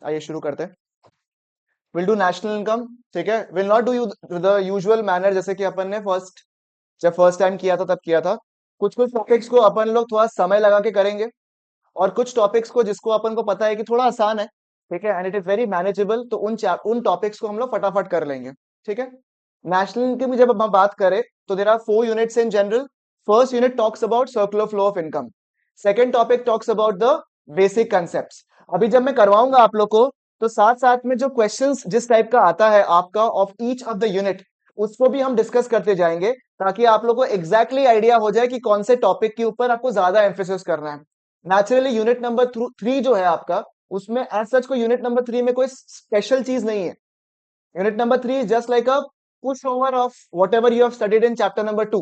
आइए शुरू करते हैं। विल डू नेशनल इनकम, ठीक है। Will not do the usual manner, जैसे कि अपन ने जब फर्स्ट टाइम किया था तब किया था। कुछ कुछ टॉपिक्स को अपन लोग थोड़ा समय लगा के करेंगे, और कुछ टॉपिक्स को जिसको अपन को पता है कि थोड़ा आसान है, ठीक है, and it is very manageable, तो उन टॉपिक्स को हम लोग फटाफट कर लेंगे, ठीक है। नेशनल इनकम की जब हम बात करें तो there are 4 units in general. First unit talks about circular flow of income. Second topic talks about the basic concepts. अभी जब मैं करवाऊंगा आप लोग को, तो साथ साथ में जो क्वेश्चंस जिस टाइप का आता है आपका of each of the unit, उसको भी हम डिस्कस करते जाएंगे, ताकि आप लोग को एग्जैक्टली आइडिया हो जाए कि कौन से टॉपिक के ऊपर आपको ज्यादा एम्फेसिस करना है। नेचुरली यूनिट नंबर 3 जो है आपका, उसमें एज सच को यूनिट नंबर 3 में कोई स्पेशल चीज नहीं है। Unit number 3 is just like a push over of what ever you have studied in chapter number 2,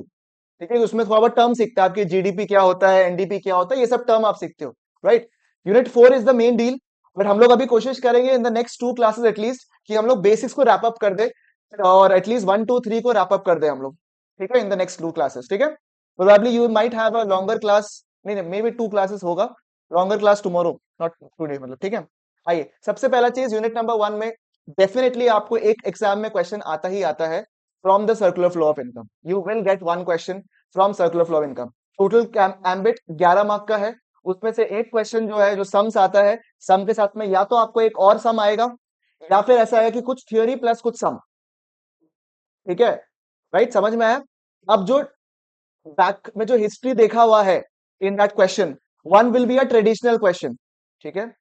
ठीक है। उसमें थोड़ा बहुत टर्म सीखता है, आपकी जीडीपी क्या होता है, एनडीपी क्या होता है, ये सब टर्म आप सीखते हो, right. Unit 4 is the main deal. But हम लोग अभी कोशिश करेंगे in the next 2 classes at least कि हम लोग बेसिक्स को रैप अप कर दे, और एटलीस्ट 1 2 3 को रैप अप कर दे हम लोग, ठीक है, इन द नेक्स्ट 2 क्लासेस, ठीक है। Probably you might have a longer class, नहीं नहीं, मे बी 2 क्लासेस होगा, longer class tomorrow, not today, मतलब, ठीक है। आइए, सबसे पहला चीज यूनिट नंबर 1 में डेफिनेटली आपको एक एग्जाम में क्वेश्चन आता ही आता है from the circular flow of income. You will get 1 question from circular flow of income. Total ambit 11 mark का है। उसमें से एक क्वेश्चन जो है, जो सम्स आता है, सम के साथ में या तो आपको एक और सम आएगा, या फिर ऐसा है कि कुछ थ्योरी प्लस कुछ सम, ठीक है, राइट, समझ में आया। अब जो बैक में जो हिस्ट्री देखा हुआ है in that question, one will be a traditional question, ठीक है।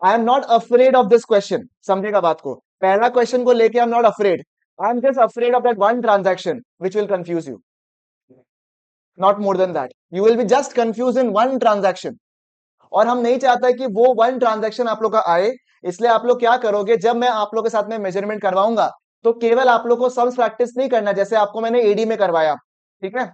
I am not afraid of this question, समझेगा बात को। पहला क्वेश्चन को लेके I am not afraid, I am just afraid of that one transaction which will confuse you, not more than that. You will be just confuse in one transaction, और हम नहीं चाहते कि वो वन ट्रांजैक्शन आप लोग का आए। इसलिए आप लोग क्या करोगे, जब मैं आप लोग के साथ में मेजरमेंट करवाऊंगा, तो केवल आप लोग को सम्स प्रैक्टिस नहीं करना, जैसे आपको मैंने एडी में करवाया, ठीक है।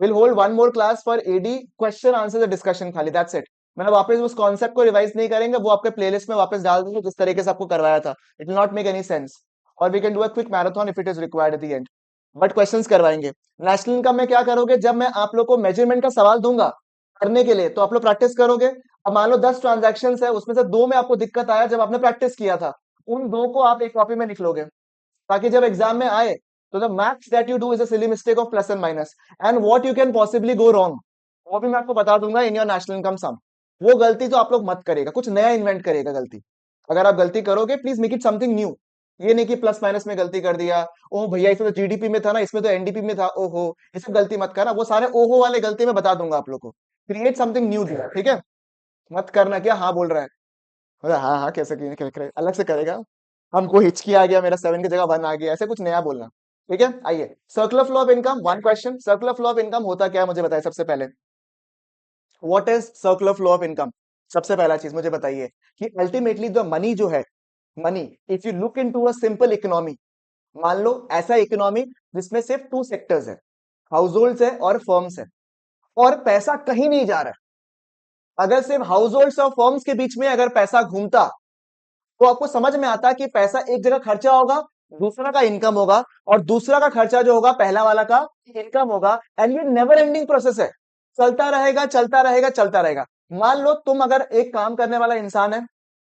Will hold one more class for एडी, क्वेश्चन आंसर डिस्कशन खाली, दैट्स इट। मतलब वापस उस कॉन्सेप्ट को रिवाइज नहीं करेंगे, वो आपके प्लेलिस्ट में वापस डाल देंगे जिस तरीके से आपको करवाया था। It will not make any sense, और we can do a quick marathon if it is required at the end, but questions करवाएंगे। नेशनल इनकम में क्या करोगे, जब मैं आप लोग को मेजरमेंट का सवाल दूंगा करने के लिए, तो आप लोग प्रैक्टिस करोगे। अब मान लो 10 ट्रांजेक्शन है, उसमें से 2 में आपको दिक्कत आया जब आपने प्रैक्टिस किया था, उन 2 को आप एक कॉपी में लिख लोगे, ताकि जब एग्जाम में आए तो the maths that you do is a silly mistake of plus and minus, and what you can possibly go wrong, वो भी मैं आपको बता दूंगा इन योर नेशनल इनकम सम। वो गलती तो आप लोग मत करेगा, कुछ नया इन्वेंट करेगा गलती। अगर आप गलती करोगे, please make it something new. ये नहीं कि प्लस माइनस में गलती कर दिया, ओ भैया इसमें तो जीडीपी में था ना, इसमें तो एनडीपी में था, ओहो, ये सब गलती मत करना। वो सारे ओहो वाले गलती मैं बता दूंगा आप लोग को। क्रिएट समथिंग न्यू दिया, ठीक है। मत करना क्या हाँ बोल रहा है, अरे हाँ हाँ कैसे अलग से करेगा, हमको हिचकी आ गया, मेरा 7 की जगह 1 आ गया, ऐसे कुछ नया बोलना, ठीक है। आइए, circular flow of income, 1 question. Circular flow of income होता क्या है मुझे बताइए सबसे पहले। What is circular flow of income? सबसे पहला चीज मुझे बताइए कि अल्टीमेटली द मनी जो है, money, if you look into a simple economy, मान लो ऐसा इकोनॉमी जिसमें सिर्फ 2 सेक्टर्स है, हाउस होल्ड्स है और फर्म्स है, और पैसा कहीं नहीं जा रहा है। अगर सिर्फ हाउस होल्ड्स और फर्म्स के बीच में अगर पैसा घूमता, तो आपको समझ में आता कि पैसा एक जगह खर्चा होगा, दूसरा का इनकम होगा, और दूसरा का खर्चा जो होगा पहला वाला का इनकम होगा, एंड ये नेवर एंडिंग प्रोसेस है, चलता रहेगा चलता रहेगा चलता रहेगा। मान लो तुम अगर एक काम करने वाला इंसान है,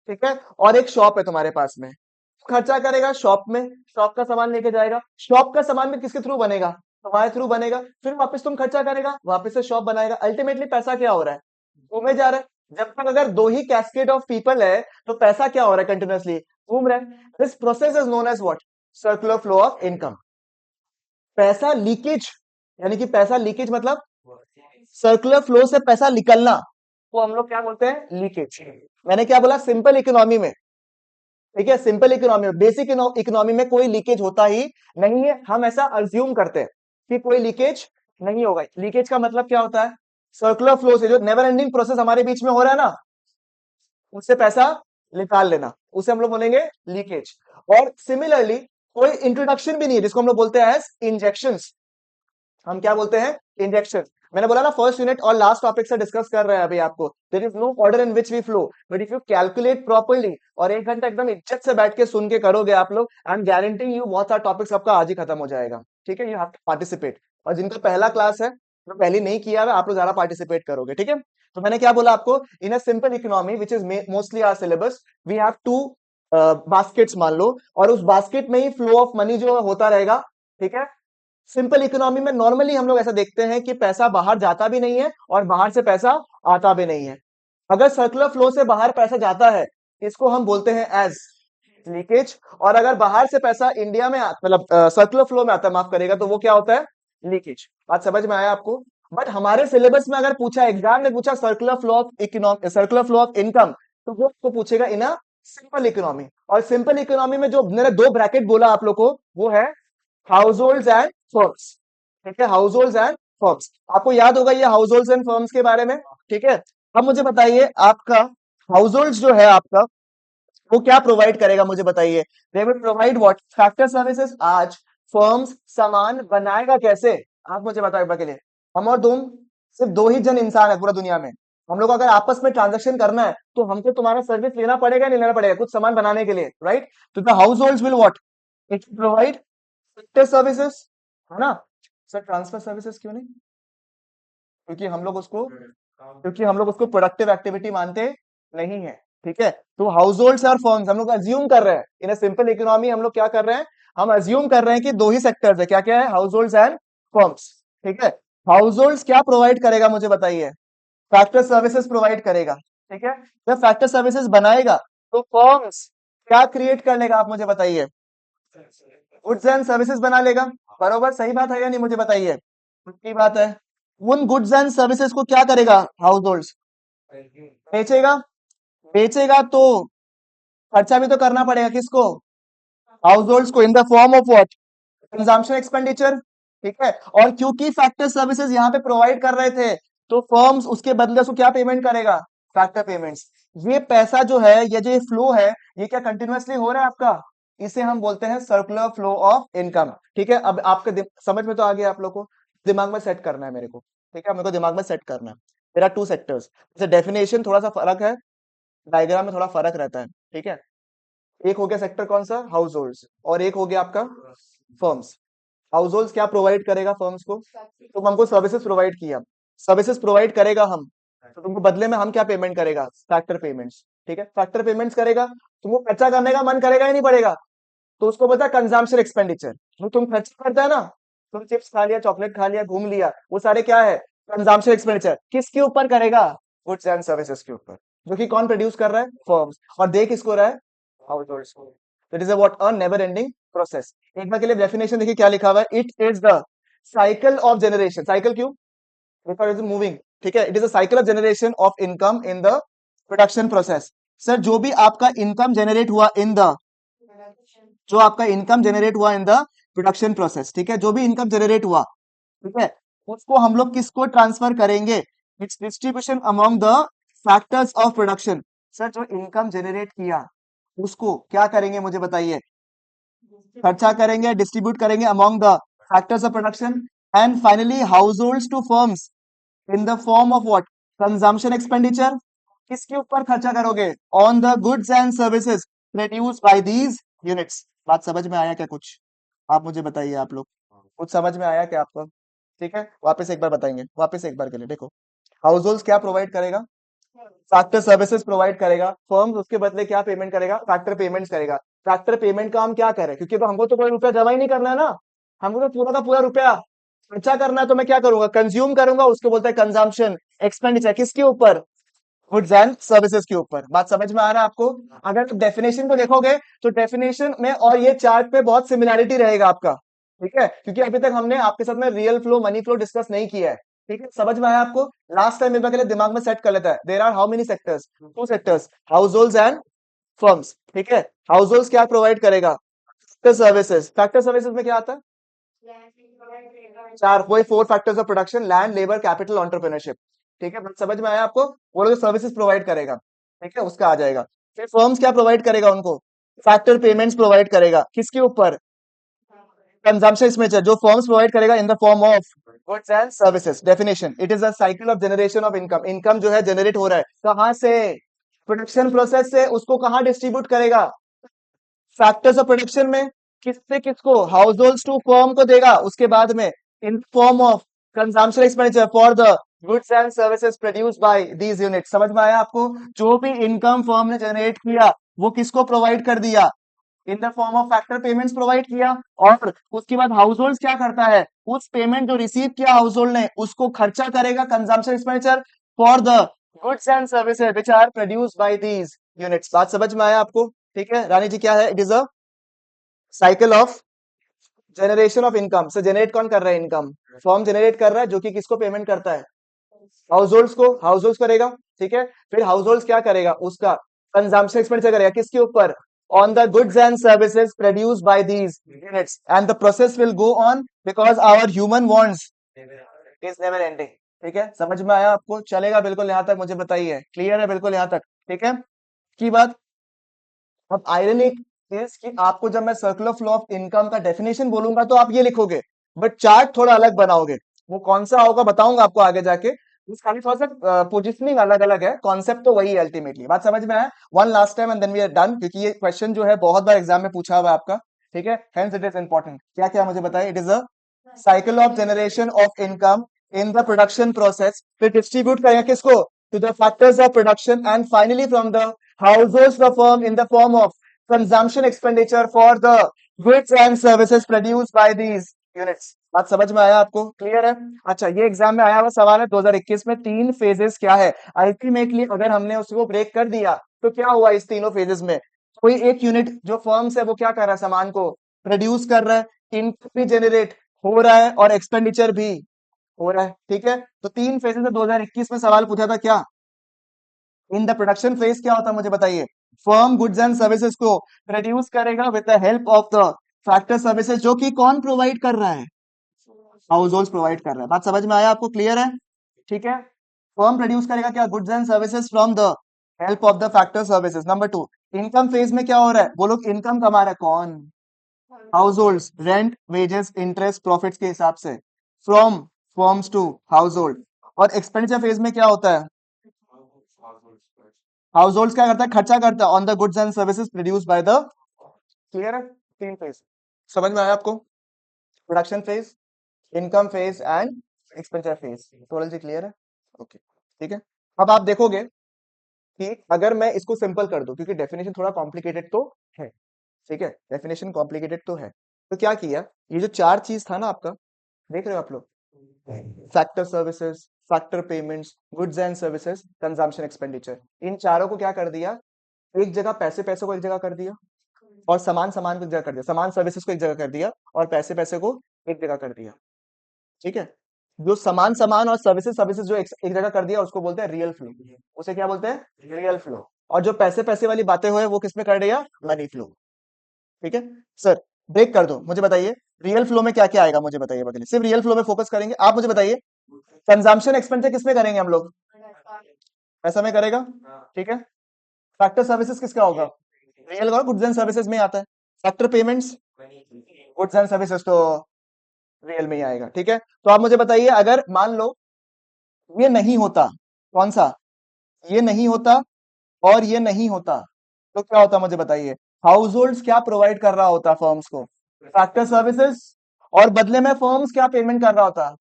ठीक है, और एक शॉप है तुम्हारे पास में, खर्चा करेगा शॉप में, शॉप का सामान लेके जाएगा, शॉप का सामान भी किसके थ्रू बनेगा, तुम्हारे थ्रू बनेगा, फिर वापस तुम खर्चा करेगा, वापस से शॉप बनाएगा, अल्टीमेटली पैसा क्या हो रहा है, घूमे जा रहा है। जब तक अगर 2 ही कैस्केड ऑफ पीपल है, तो पैसा क्या हो रहा है, कंटिन्यूअसली घूम रहा है। This process is known as what, circular flow of income. पैसा लीकेज, यानी कि पैसा लीकेज मतलब सर्कुलर फ्लो से पैसा निकलना, तो हम लोग क्या बोलते हैं, लीकेज। मैंने क्या बोला, सिंपल इकोनॉमी में, ठीक है, सिंपल इकोनॉमी में, बेसिक इकोनॉमी में कोई लीकेज होता ही नहीं है। हम ऐसा अज्यूम करते हैं कि कोई लीकेज नहीं होगा। लीकेज का मतलब क्या होता है, सर्कुलर फ्लो से जो नेवर एंडिंग प्रोसेस हमारे बीच में हो रहा है ना, उससे पैसा निकाल लेना, उसे हम लोग बोलेंगे लीकेज। और सिमिलरली कोई इंट्रोडक्शन भी नहीं है, जिसको हम लोग बोलते हैं इंजेक्शंस। हम क्या बोलते हैं, इंजेक्शन। मैंने बोला ना, फर्स्ट यूनिट और लास्ट टॉपिक से डिस्कस कर रहे हैं अभी आपको, there is no order in which we flow, but if you calculate properly और 1 घंटा एकदम इज्जत से बैठ के सुन के करोगे आप लोग, आई एम गारंटी यू बहुत सारा टॉपिक्स आपका आज ही खत्म हो जाएगा, ठीक है। यू हैव टू पार्टिसिपेट, और जिनका पहला क्लास है, जो पहले नहीं किया है, आप लोग ज्यादा पार्टिसिपेट करोगे, ठीक है। तो मैंने क्या बोला आपको, in a simple economy which is mostly our syllabus, we have two baskets मान लो, और उस बास्केट में ही फ्लो ऑफ मनी जो होता रहेगा, ठीक है। सिंपल इकोनॉमी में नॉर्मली हम लोग ऐसा देखते हैं कि पैसा बाहर जाता भी नहीं है और बाहर से पैसा आता भी नहीं है। अगर सर्कुलर फ्लो से बाहर पैसा जाता है, इसको हम बोलते हैं एज लीकेज, और अगर बाहर से पैसा इंडिया में मतलब सर्कुलर फ्लो में आता है, माफ करेगा, तो वो क्या होता है, लीकेज। बात समझ में आया आपको। बट हमारे सिलेबस में अगर पूछा, एग्जाम में पूछा circular flow of economy, circular flow of income, तो वो आपको पूछेगा इन अ सिंपल इकोनॉमी। और सिंपल इकोनॉमी में जो मैंने दो ब्रैकेट बोला आप लोग को, वो है हाउस होल्ड एंड फर्म्स, ठीक है, हाउस होल्ड एंड फर्म्स। आपको याद होगा ये हाउस होल्ड एंड फर्म्स के बारे में, ठीक है। अब मुझे बताइए, आपका हाउस होल्ड जो है आपका, वो क्या प्रोवाइड करेगा मुझे बताइए। They will provide what, factor services. आज फर्म्स सामान बनाएगा कैसे, आप मुझे बताओ एक बार के लिए। हम और तुम सिर्फ दो ही जन इंसान है पूरा दुनिया में। हम लोग अगर आपस में ट्रांजेक्शन करना है तो हमको तुम्हारा सर्विस लेना पड़ेगा, नहीं लेना पड़ेगा, कुछ सामान बनाने के लिए, राइट। तो the house hold will what, it provide factor services, है ना। सर ट्रांसफर सर्विसेज क्यों नहीं, क्योंकि हम लोग उसको, क्योंकि हम लोग उसको प्रोडक्टिव एक्टिविटी मानते नहीं है, ठीक है। तो हाउस होल्ड्स और फर्म्स हम लोग अज्यूम कर रहे हैं, इन अ सिंपल इकोनॉमी हम लोग क्या कर रहे हैं, हम अज्यूम कर रहे हैं कि दो ही सेक्टर्स है, क्या क्या है, हाउस होल्ड्स एंड फर्म्स, ठीक है। हाउस होल्ड्स क्या प्रोवाइड करेगा मुझे बताइए, फैक्टर सर्विसेज प्रोवाइड करेगा, ठीक है। जब फैक्टर सर्विसेज बनाएगा तो फर्म्स क्या क्रिएट कर लेगा, आप मुझे बताइए, गुड्स एंड सर्विसेज बना लेगा। बरोबर, सही बात है या नहीं, मुझे बताइए, की बात है। उन गुड्स एंड सर्विसेज को क्या करेगा हाउस होल्ड्स, बेचेगा। बेचेगा तो खर्चा भी तो करना पड़ेगा किसको, हाउस होल्ड्स को, इन the form of what, consumption expenditure, ठीक है। और क्योंकि फैक्टर सर्विसेज यहाँ पे प्रोवाइड कर रहे थे, तो फर्म्स उसके बदले उसको क्या पेमेंट करेगा, फैक्टर पेमेंट्स। ये पैसा जो है, ये जो फ्लो है, ये क्या कंटिन्यूअसली हो रहा है आपका, इसे हम बोलते हैं सर्कुलर फ्लो ऑफ इनकम, ठीक है। अब आपके समझ में तो आ गया, आप लोग को दिमाग में सेट करना है मेरे को, ठीक है, मेरे को दिमाग में सेट करना है। देयर आर टू सेक्टर्स, जैसे डेफिनेशन थोड़ा सा फर्क है, डायग्राम में थोड़ा फर्क रहता है, ठीक है। एक हो गया सेक्टर कौन सा, हाउस होल्ड्स, और एक हो गया आपका फर्म्स। हाउस होल्ड क्या प्रोवाइड करेगा फर्म्स को, तुम हमको सर्विसेज प्रोवाइड किया, सर्विसेज प्रोवाइड करेगा हम, तो तुमको बदले में हम क्या पेमेंट करेगा, फैक्टर पेमेंट्स, ठीक है। फैक्टर पेमेंट्स करेगा, तुमको खर्चा करने का मन करेगा या नहीं पड़ेगा, तो उसको बोलता है कंजम्पशन एक्सपेंडिचर। जो तुम खर्चा करता है ना, तुम चिप्स खा लिया, चॉकलेट खा लिया, घूम लिया, वो सारे क्या है, कंजम्पशन एक्सपेंडिचर। किसके ऊपर करेगा, गुड्स एंड सर्विसेज के ऊपर, जो कि कौन प्रोड्यूस कर रहा है, फर्म्स, और दे किसको रहा है, हाउस होल्ड्स को। It is a what, a never ending process. एक बार के लिए डेफिनेशन देखिए क्या लिखा हुआ है, it is the cycle of generation, cycle क्यों, बिकॉज इट इज मूविंग, ठीक है। It is a cycle of generation of income in the production process. Sir जो भी आपका इनकम जनरेट हुआ इन द, जो आपका इनकम जनरेट हुआ इन द प्रोडक्शन प्रोसेस, ठीक है, जो भी इनकम जनरेट हुआ, ठीक है, उसको हम लोग किसको ट्रांसफर करेंगे, it's distribution among the factors of production. Sir जो इनकम जनरेट किया उसको क्या करेंगे मुझे बताइए, खर्चा करेंगे, डिस्ट्रीब्यूट करेंगे among the factors of production. And finally households to firms in the form of what, consumption expenditure. किसके ऊपर खर्चा करोगे, on the goods and services produce by these units. बात समझ में आया क्या कुछ, आप मुझे बताइए, आप लोग कुछ समझ में आया क्या आपको, ठीक है। वापस एक बार बताएंगे, वापस एक बार के लिए देखो, हाउस होल्ड क्या प्रोवाइड करेगा, फैक्टर सर्विसेज प्रोवाइड करेगा, फर्म्स उसके बदले क्या पेमेंट करेगा, फैक्टर पेमेंट्स करेगा। फैक्टर पेमेंट का हम क्या करें, क्योंकि तो हमको तो कोई रुपया जमा ही नहीं करना है ना, हमको तो पूरा का पूरा रुपया खर्चा करना है, तो मैं क्या करूंगा, कंज्यूम करूंगा, उसको बोलते हैं कंजम्पशन एक्सपेंडिचर। किसके ऊपर, गुड्स एंड सर्विसेज के ऊपर। बात समझ में आ रहा है आपको। अगर डेफिनेशन को देखोगे तो डेफिनेशन में और ये चार्ट पे बहुत सिमिलरिटी रहेगा आपका, ठीक है, क्योंकि अभी तक हमने आपके साथ में real flow, money flow discuss नहीं किया है, ठीक है। समझ में आया आपको, लास्ट टाइम एक बार के लिए दिमाग में सेट कर लेता है। There are how many sectors, two sectors, households and firms, ठीक है। हाउस होल्ड्स क्या प्रोवाइड करेगा, फैक्टर सर्विसेज। फैक्टर सर्विसेज में क्या आता है, चार, वही four factors of production, land, labour, capital, entrepreneurship, ठीक है। समझ में आया आपको, वो लोग सर्विसेज प्रोवाइड करेगा, ठीक है, उसका आ जाएगा। फिर फर्म्स क्या प्रोवाइड करेगा उनको, फैक्टर पेमेंट्स प्रोवाइड करेगा, किसके ऊपर, कंजम्पशन एक्सपेंडिचर, जो फर्म्स प्रोवाइड करेगा इन the form of goods and services. Definition, it is a cycle of generation of income. Income जो है जनरेट हो रहा है कहां से, प्रोडक्शन प्रोसेस से, उसको कहां डिस्ट्रीब्यूट करेगा, फैक्टर्स ऑफ प्रोडक्शन में। किससे किसको, हाउस होल्ड्स टू फर्म को देगा, उसके बाद में in form of consumption expenditure for the goods and services produce by these unit. समझ में आया आपको? जो भी इनकम फर्म ने जनरेट किया वो किसको प्रोवाइड कर दिया? इन the form of factor payments provide किया। और उसके बाद हाउस होल्ड क्या करता है? उस पेमेंट जो रिसीव किया हाउस होल्ड ने उसको खर्चा करेगा, consumption expenditure for the goods and services which are produce by these units. बात समझ में आया आपको? ठीक है रानी जी, क्या है? It is a cycle of generation of income. से जनरेट कौन कर रहा है इनकम? फर्म जनरेट कर रहा है, जो कि किसको पेमेंट करता है? हाउस होल्ड्स को। हाउस होल्ड्स करेगा, ठीक है। फिर हाउस होल्ड्स क्या करेगा? उसका कंजम्पशन एक्सपेंडिचर करेगा किसके ऊपर? On the goods and services produce by these units, and the process will go on because our human wants is never ending. ठीक है, समझ में आया आपको? चलेगा बिल्कुल यहां तक? मुझे बताइए, क्लियर है बिल्कुल यहां तक? ठीक है की बात। अब आयरनिक इज कि आपको जब मैं सर्कुलर फ्लो ऑफ इनकम का डेफिनेशन बोलूंगा तो आप ये लिखोगे, बट चार्ट थोड़ा अलग बनाओगे। वो कौन सा होगा बताऊंगा आपको आगे जाके। इस खाली थोड़ा सा पोजिशनिंग अलग अलग है, कॉन्सेप्ट तो वही है अल्टीमेटली। बात समझ में आया? One last time and then we are done, क्योंकि ये क्वेश्चन जो है बहुत बार एग्जाम में पूछा हुआ है आपका। ठीक है, हेंस इट इज इंपॉर्टेंट। क्या क्या मुझे बताइए? It is a cycle of generation of income in the production process. फिर डिस्ट्रीब्यूट करेंगे किसको? To the factors of production, and finally from the households the firm in the form of consumption expenditure for the goods and services produced by these units। बात समझ में आया आपको? Clear है? अच्छा, ये एग्जाम में आया हुआ सवाल है 2021 में। तीन फेजेस क्या है अल्टीमेटली? अगर हमने उसको ब्रेक कर दिया तो क्या हुआ इस तीनों फेजेस में? कोई एक यूनिट जो फर्म्स है वो क्या कर रहा है? सामान को प्रोड्यूस कर रहा है, इनकम भी जनरेट हो रहा है और एक्सपेंडिचर भी हो रहा है। ठीक है, तो तीन फेजेस में 2021 में सवाल पूछा था क्या? इन द प्रोडक्शन फेज क्या होता है मुझे बताइए? फर्म गुड्स एंड सर्विसेज को प्रोड्यूस करेगा with the help of the factor services, जो कि कौन प्रोवाइड कर रहा है? हाउस होल्ड प्रोवाइड कर रहा है। बात समझ में आया आपको? क्लियर है? ठीक है, फर्म प्रोड्यूस करेगा क्या? Goods and services from the help of the factor services. Number two, income phase में क्या हो रहा है? वो लोग इनकम कमा रहा है कौन? Household, rent, wages, interest, profits के हिसाब से from firms to household. और एक्सपेंडिचर फेज में क्या होता है? हाउस होल्ड क्या करता है? खर्चा करता है on the goods and services produce by the. Clear है? तीन फेज समझ में आया आपको? Production phase, income phase and expenditure phase. Total जी क्लियर है? ओके, ठीक है। अब आप देखोगे कि अगर मैं इसको सिंपल कर दूं, क्योंकि डेफिनेशन थोड़ा कॉम्प्लिकेटेड तो है। ठीक है, डेफिनेशन कॉम्प्लिकेटेड तो है। तो क्या किया, ये जो चार चीज था ना आपका, देख रहे हो आप लोग? Factor services, factor payments, goods and services, consumption expenditure, इन चारों को क्या कर दिया? एक जगह पैसे पैसे को एक जगह कर दिया, और सामान सामान को एक जगह कर दिया, सामान सर्विसेज को एक जगह कर दिया, और पैसे पैसे को एक जगह कर दिया। ठीक है, जो सामान सामान और सर्विसेज सर्विसेज जो एक जगह कर दिया उसको बोलते हैं रियल फ्लो। उसे क्या बोलते हैं? Real flow. और जो पैसे पैसे वाली बातें हुए वो किसमें कर दिया? Money flow. ठीक है सर, ब्रेक कर दो, मुझे बताइए रियल फ्लो में क्या क्या आएगा? मुझे बताइए, बदले सिर्फ रियल फ्लो में फोकस करेंगे। आप मुझे बताइए कंजम्पशन एक्सपेंडिचर किसमें करेंगे हम लोग? पैसा में करेगा, ठीक है। फैक्टर सर्विसेज किसका होगा? रियल और गुड्स एंड सर्विसेज में आता है। Factor payments, goods and services तो रियल में ही आएगा। ठीक है, तो आप मुझे बताइए अगर मान लो ये नहीं होता, कौन सा? ये नहीं होता और ये नहीं होता, तो क्या होता मुझे बताइए? हाउस होल्ड क्या प्रोवाइड कर रहा होता फर्म्स को? Factor services. और बदले में फर्म्स क्या पेमेंट कर रहा होता?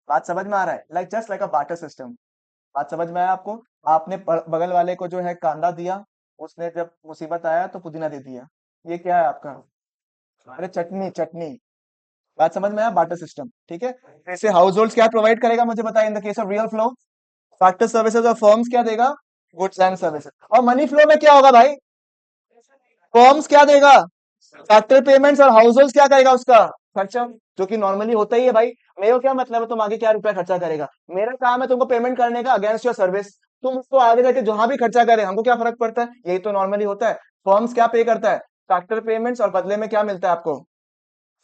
बात समझ में आ रहा है? लाइक जस्ट लाइक अ बाटर सिस्टम। बात समझ में आया आपको? आपने बगल वाले को जो है कांदा दिया, उसने जब मुसीबत आया तो पुदीना दे दिया। ये क्या है आपका? अरे चटनी चटनी। बात समझ में आया? Barter system. ठीक है, ऐसे हाउस होल्ड क्या प्रोवाइड करेगा मुझे बताइए? In the case of real flow, factor services और फर्म्स क्या देगा? Goods and services. और मनी फ्लो में क्या होगा भाई? फर्म्स क्या देगा? फैक्टर पेमेंट्स, और हाउस होल्ड क्या करेगा? उसका खर्चा, जो कि नॉर्मली होता ही है भाई। मेरे को क्या मतलब है तुम आगे क्या रुपया खर्चा करेगा? मेरा काम है तुमको पेमेंट करने का अगेंस्ट योर सर्विस। तुम उसको आगे जाके जहां भी खर्चा करे हमको क्या फर्क पड़ता है? यही तो नॉर्मली होता है। फर्म्स क्या पे करता है? फैक्टर पेमेंट्स, और बदले में क्या मिलता है आपको?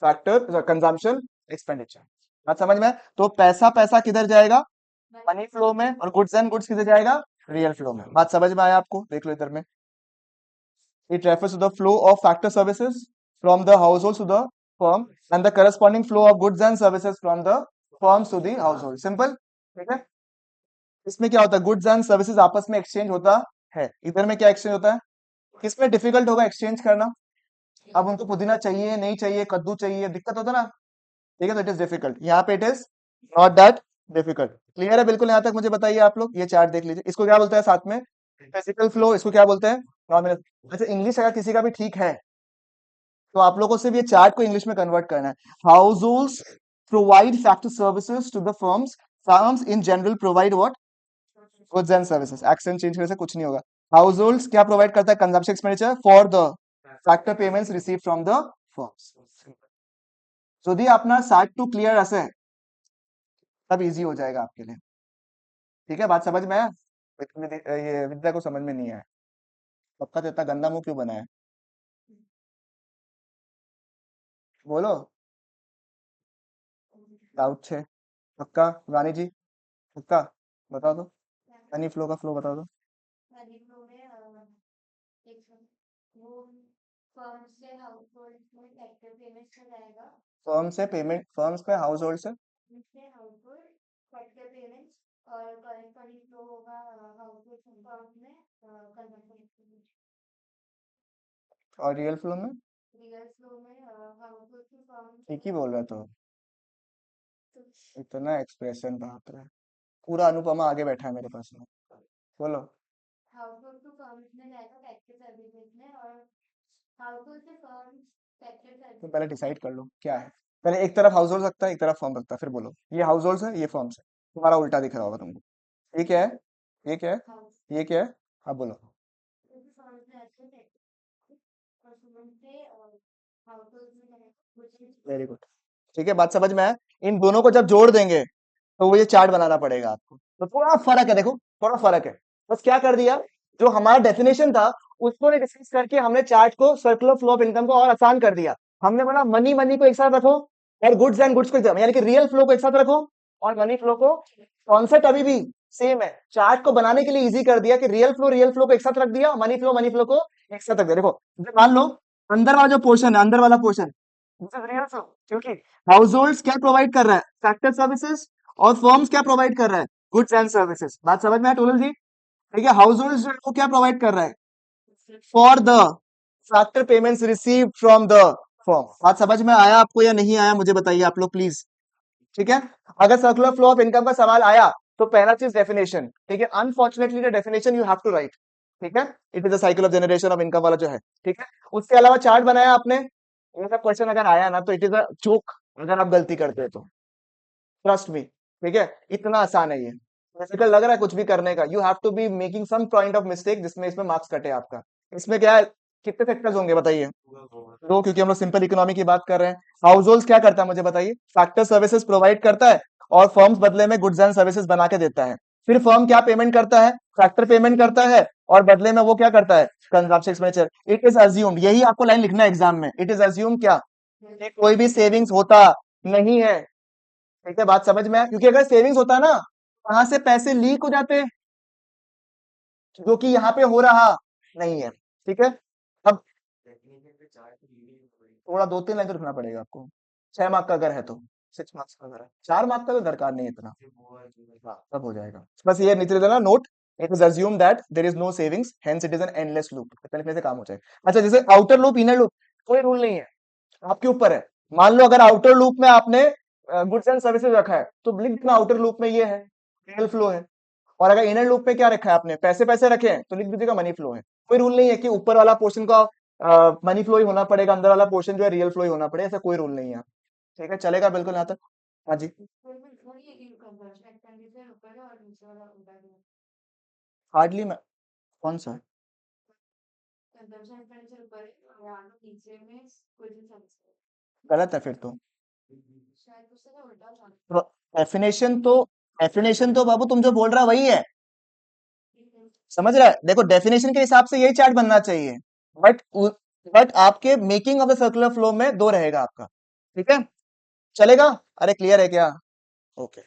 Factor consumption expenditure. बात समझ में? तो पैसा पैसा किधर जाएगा? मनी फ्लो में। और गुड्स एंड गुड्स किधर जाएगा? रियल फ्लो में। बात समझ में आया आपको? देख लो इधर में, it refers to the flow of factor services from the household to the firm, and the corresponding flow of goods and services from the firms to the household। Simple, ठीक है। इसमें क्या होता है? गुड्स एंड सर्विसेज आपस में exchange होता है। इधर में क्या एक्सचेंज होता है? किसमें डिफिकल्ट होगा एक्सचेंज करना? अब उनको पुदीना चाहिए, नहीं चाहिए, कद्दू चाहिए, दिक्कत होता ना। ठीक है, तो इट इज डिफिकल्ट। यहाँ पे it is not that difficult. Clear है बिल्कुल यहाँ तक? मुझे बताइए आप लोग, ये चार्ट देख लीजिए, इसको क्या बोलते हैं साथ में? Physical flow. इसको क्या बोलते हैं? नॉमिनल। अच्छा, इंग्लिश अगर किसी का भी ठीक है तो आप लोगों को सिर्फ ये चार्ट को इंग्लिश में कन्वर्ट करना है। Households provide factor services to the firms. Firms in general provide what? Goods and services. Accent change करने से कुछ नहीं होगा। हाउस होल्ड्स क्या प्रोवाइड करता है? Consumption expenditure for the factor payments receive from the firms. यदि अपना साइड टू क्लियर ऐसे है तब इजी हो जाएगा आपके लिए। ठीक है, बात समझ में आया? ये विद्या को समझ में नहीं आया? पक्का तो इतना गंदा मुंह क्यों बनाया? बोलो। डाउट है? पक्का रानी जी? पक्का? बता दो। मनी फ्लो का फ्लो बता दो। फर्म से पेमेंट, फर्म्स पे हाउस होल्ड से, और रियल फ्लो में एक ही बोल रहा तो। इतना एक्सप्रेशन बाप रे, पूरा अनुपमा आगे बैठा है मेरे पास में। बोलो। तो पहले डिसाइड कर लो क्या है। पहले एक तरफ हाउस होल्ड रखता है, एक तरफ फर्म रखता है, फिर बोलो। ये हाउस होल्ड है, ये फर्म्स है। तुम्हारा उल्टा दिख रहा होगा तुमको। ये क्या है? ये क्या है? ये क्या है? हाँ बोलो। Very good. ठीक है, बात समझ में है? इन दोनों को जब जोड़ देंगे तो वो ये चार्ट बनाना पड़ेगा आपको। तो थोड़ा फर्क है, देखो थोड़ा फर्क है। बस क्या कर दिया, जो हमारा डेफिनेशन था उसको डिस्कस करके हमने चार्ट को, सर्कुलर फ्लो ऑफ इनकम को और आसान कर दिया। हमने बोला मनी मनी को एक साथ रखो और गुड्स एंड गुड्स को यानी कि रियल फ्लो को एक साथ रखो और मनी फ्लो को। कॉन्सेप्ट अभी भी सेम है। चार्ट को बनाने के लिए इजी कर दिया कि रियल फ्लो को एक साथ रख दिया, मनी फ्लो को एक साथ रख दिया। देखो मान लो अंदर वाला जो पोर्शन है, अंदर वाला पोर्शन रियल फ्लो, क्योंकि हाउस होल्ड क्या प्रोवाइड कर रहा है? Factor services. और फर्म्स क्या प्रोवाइड कर रहा है? Goods and services. बात समझ में आया टोटल जी? ठीक है, हाउस होल्ड जो है वो क्या प्रोवाइड कर रहा है? For the factor payments receive from the firm. बात समझ में आया आपको या नहीं आया मुझे बताइए आप लोग प्लीज। ठीक है, अगर सर्कुलर फ्लो ऑफ इनकम का सवाल आया तो पहला चीज डेफिनेशन। ठीक है, unfortunately the definition you have to write. ठीक है, it is a cycle of generation of income वाला जो है। ठीक है, उसके अलावा चार्ट बनाया आपने, ये सब क्वेश्चन अगर आया ना तो इट इज अ जोक अगर आप गलती करते हैं तो। Trust me. ठीक है, इतना आसान है ये। डिफिकल्ट लग रहा है कुछ भी करने का, you have to be making some point of mistake जिसमें इसमें मार्क्स कटे आपका। इसमें क्या है, कितने फैक्टर्स होंगे बताइए? दो, क्योंकि हम लोग सिंपल इकोनॉमी की बात कर रहे हैं। हाउस होल्ड क्या करता है मुझे बताइए? फैक्टर सर्विसेज प्रोवाइड करता है और फर्म्स बदले में गुड्स एंड सर्विसेज बना के देता है। फिर फर्म क्या पेमेंट करता है? फैक्टर पेमेंट करता है और बदले में वो क्या करता है? Consumption expenditure. It is assumed, यही आपको लाइन लिखना है एग्जाम में, इट इज अज्यूम क्या कि कोई भी सेविंग्स होता नहीं है। ठीक है, बात समझ में है? क्योंकि अगर सेविंग्स होता ना, वहां से पैसे लीक हो जाते, जो कि यहाँ पे हो रहा नहीं है। ठीक है, अब थोड़ा दो तीन लाइन तो लिखना पड़ेगा आपको। 6 मार्क का अगर है तो, 6 मार्क्स का अगर है, 4 मार्क का तो दरकार नहीं है इतना। हाँ सब हो जाएगा, बस ये नीचे देना note. It is assume that there is no savings hence it is an endless loop. इतने लिखने से काम हो जाएगा। अच्छा, जैसे आउटर लूप इनर लूप, कोई रूल नहीं है, आपके ऊपर है। मान लो अगर आउटर लूप में आपने गुड्स एंड सर्विसेज रखा है तो लिख देना आउटर लूप में ये है, रियल फ्लो है। और अगर इनर लूप में क्या रखा है आपने, पैसे पैसे रखे हैं, तो लिख दीजिएगा मनी फ्लो है। कोई रूल नहीं है कि ऊपर वाला पोर्शन का मनी फ्लो ही होना पड़ेगा, अंदर वाला पोर्शन जो है रियल फ्लो ही होना पड़ेगा, ऐसा कोई रूल नहीं है। ठीक है, चलेगा बिल्कुल यहाँ तक? हाँ जी। हार्डली मैं, कौन सा? गलत है फिर तो। डेफिनेशन तो, डेफिनेशन तो बाबू तुम जो बोल रहा है वही है। समझ रहा है? देखो डेफिनेशन के हिसाब से यही चार्ट बनना चाहिए। बट बट आपके making of the circular flow में दो रहेगा आपका। ठीक है, चलेगा? अरे क्लियर है क्या? ओके।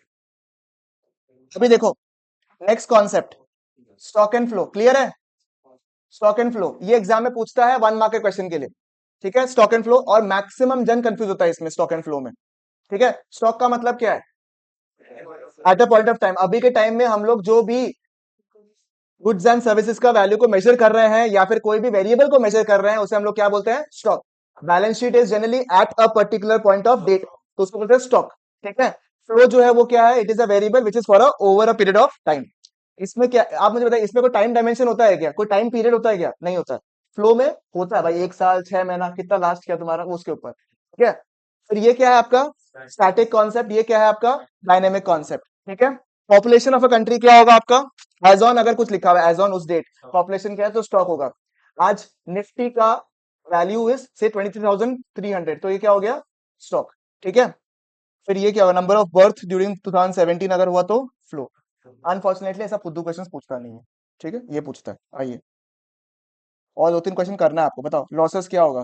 अभी देखो next concept, stock and flow. Clear है? स्टॉक एंड फ्लो ये एग्जाम में पूछता है 1 मार्क के क्वेश्चन के लिए। ठीक है, स्टॉक एंड फ्लो, और मैक्सिमम जन कंफ्यूज होता है इसमें स्टॉक एंड फ्लो में। ठीक है, स्टॉक का मतलब क्या है? At a point of time, अभी के टाइम में हम लोग जो भी गुड्स एंड सर्विसेज का वैल्यू को मेजर कर रहे हैं या फिर कोई भी वेरिएबल को मेजर कर रहे हैं, उसे हम लोग क्या बोलते हैं? Stock. Balance sheet is generally at a particular point of date, तो उसको बोलते हैं स्टॉक। ठीक है, फ्लो जो है वो क्या है, it is a variable which is for a over a period of time. इसमें क्या, आप मुझे बताइए, इसमें कोई टाइम डायमेंशन होता है क्या, कोई टाइम पीरियड होता है क्या, नहीं होता है। फ्लो में होता है भाई, 1 साल 6 महीना कितना लास्ट किया तुम्हारा वो उसके ऊपर, ठीक है। फिर ये क्या है आपका स्टैटिक कॉन्सेप्ट, ये क्या है आपका डायनेमिक कॉन्सेप्ट, ठीक है। पॉपुलेशन ऑफ अ कंट्री क्या होगा आपका, एज ऑन, अगर कुछ लिखा हुआ है एज ऑन उस डेट, पॉपुलेशन क्या है तो स्टॉक होगा। आज निफ्टी का वैल्यू इज से 23,300, तो ये क्या हो गया स्टॉक, ठीक है। फिर ये क्या होगा, नंबर ऑफ बर्थ ड्यूरिंग 2017 अगर हुआ तो फ्लो। अनफॉर्चुनेटली ऐसा फुद्दू क्वेश्चन पूछता नहीं है, ठीक है, ये पूछता है। आइए और 2-3 क्वेश्चन करना है आपको, बताओ लॉसेस क्या होगा,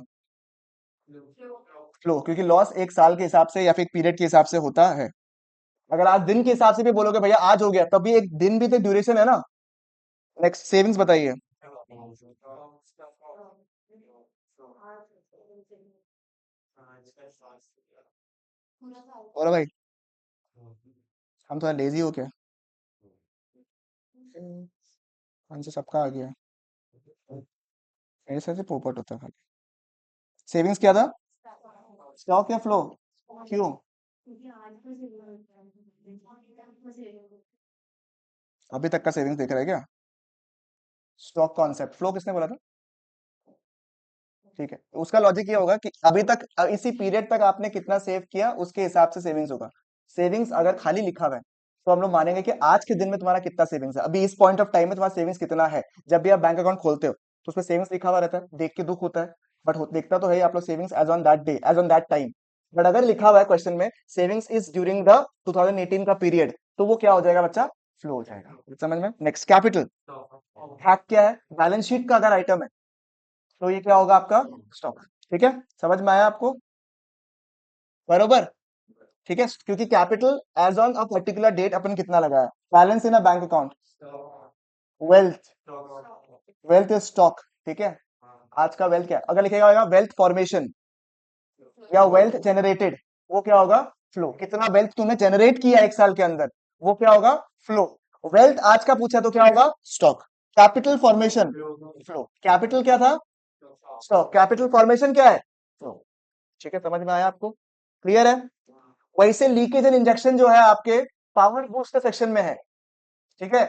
फ्लो, क्योंकि लॉस एक साल के हिसाब से या फिर एक पीरियड के हिसाब से होता है। अगर आज दिन के हिसाब से भी बोलोगे भैया आज हो गया, तब भी एक दिन भी तो ड्यूरेशन है ना। नेक्स्ट सेविंग्स बताइए। और भाई हम थोड़ा लेजी हो क्या, आंसर सबका आ गया, मेरे साथ से पोपट होता है खाली। सेविंग्स क्या था, स्टॉक या फ्लो, क्यों, अभी तक का सेविंग्स देख रहा है क्या, स्टॉक कॉन्सेप्ट, फ्लो किसने बोला था, ठीक है। तो उसका लॉजिक ये होगा कि अभी तक इसी पीरियड तक आपने कितना सेव किया उसके हिसाब से सेविंग्स होगा। सेविंग्स अगर खाली लिखा हुआ है तो हम लोग मानेंगे कि आज के दिन में तुम्हारा कितना सेविंग्स है, अभी इस पॉइंट ऑफ टाइम में तुम्हारा सेविंग्स कितना है। जब भी आप बैंक अकाउंट खोलते हो तो उसमें सेविंग्स लिखा हुआ रहता है, देख के दुख होता है, बट देखता तो है ही आप लोग savings as on that day, as on that time. But अगर लिखा हुआ है क्वेश्चन में सेविंग्स इज ड्यूरिंग द 2018 का पीरियड, तो वो क्या हो जाएगा बच्चा, फ्लो हो जाएगा, समझ में। नेक्स्ट कैपिटल, हैक क्या है, बैलेंस शीट का अगर आइटम है तो ये क्या होगा आपका स्टॉक, ठीक है। समझ में आया आपको, बरोबर, ठीक है, क्योंकि capital as on a particular date अपन कितना लगाया, balance in a bank account, wealth, wealth is stock, ठीक है। आज का वेल्थ क्या है, अगर लिखेगा होगा वेल्थ फॉर्मेशन या वेल्थ जनरेटेड, वो क्या होगा फ्लो, कितना वेल्थ तूने जनरेट किया एक साल के अंदर, वो क्या होगा फ्लो। वेल्थ आज का पूछा तो क्या होगा stock. Capital formation flow, capital क्या था स्टॉक, कैपिटल फॉर्मेशन क्या है फ्लो, ठीक है, समझ में आया आपको, क्लियर है। वैसे लीकेज एंड इंजेक्शन जो है आपके पावर बूस्टर सेक्शन में है, ठीक है,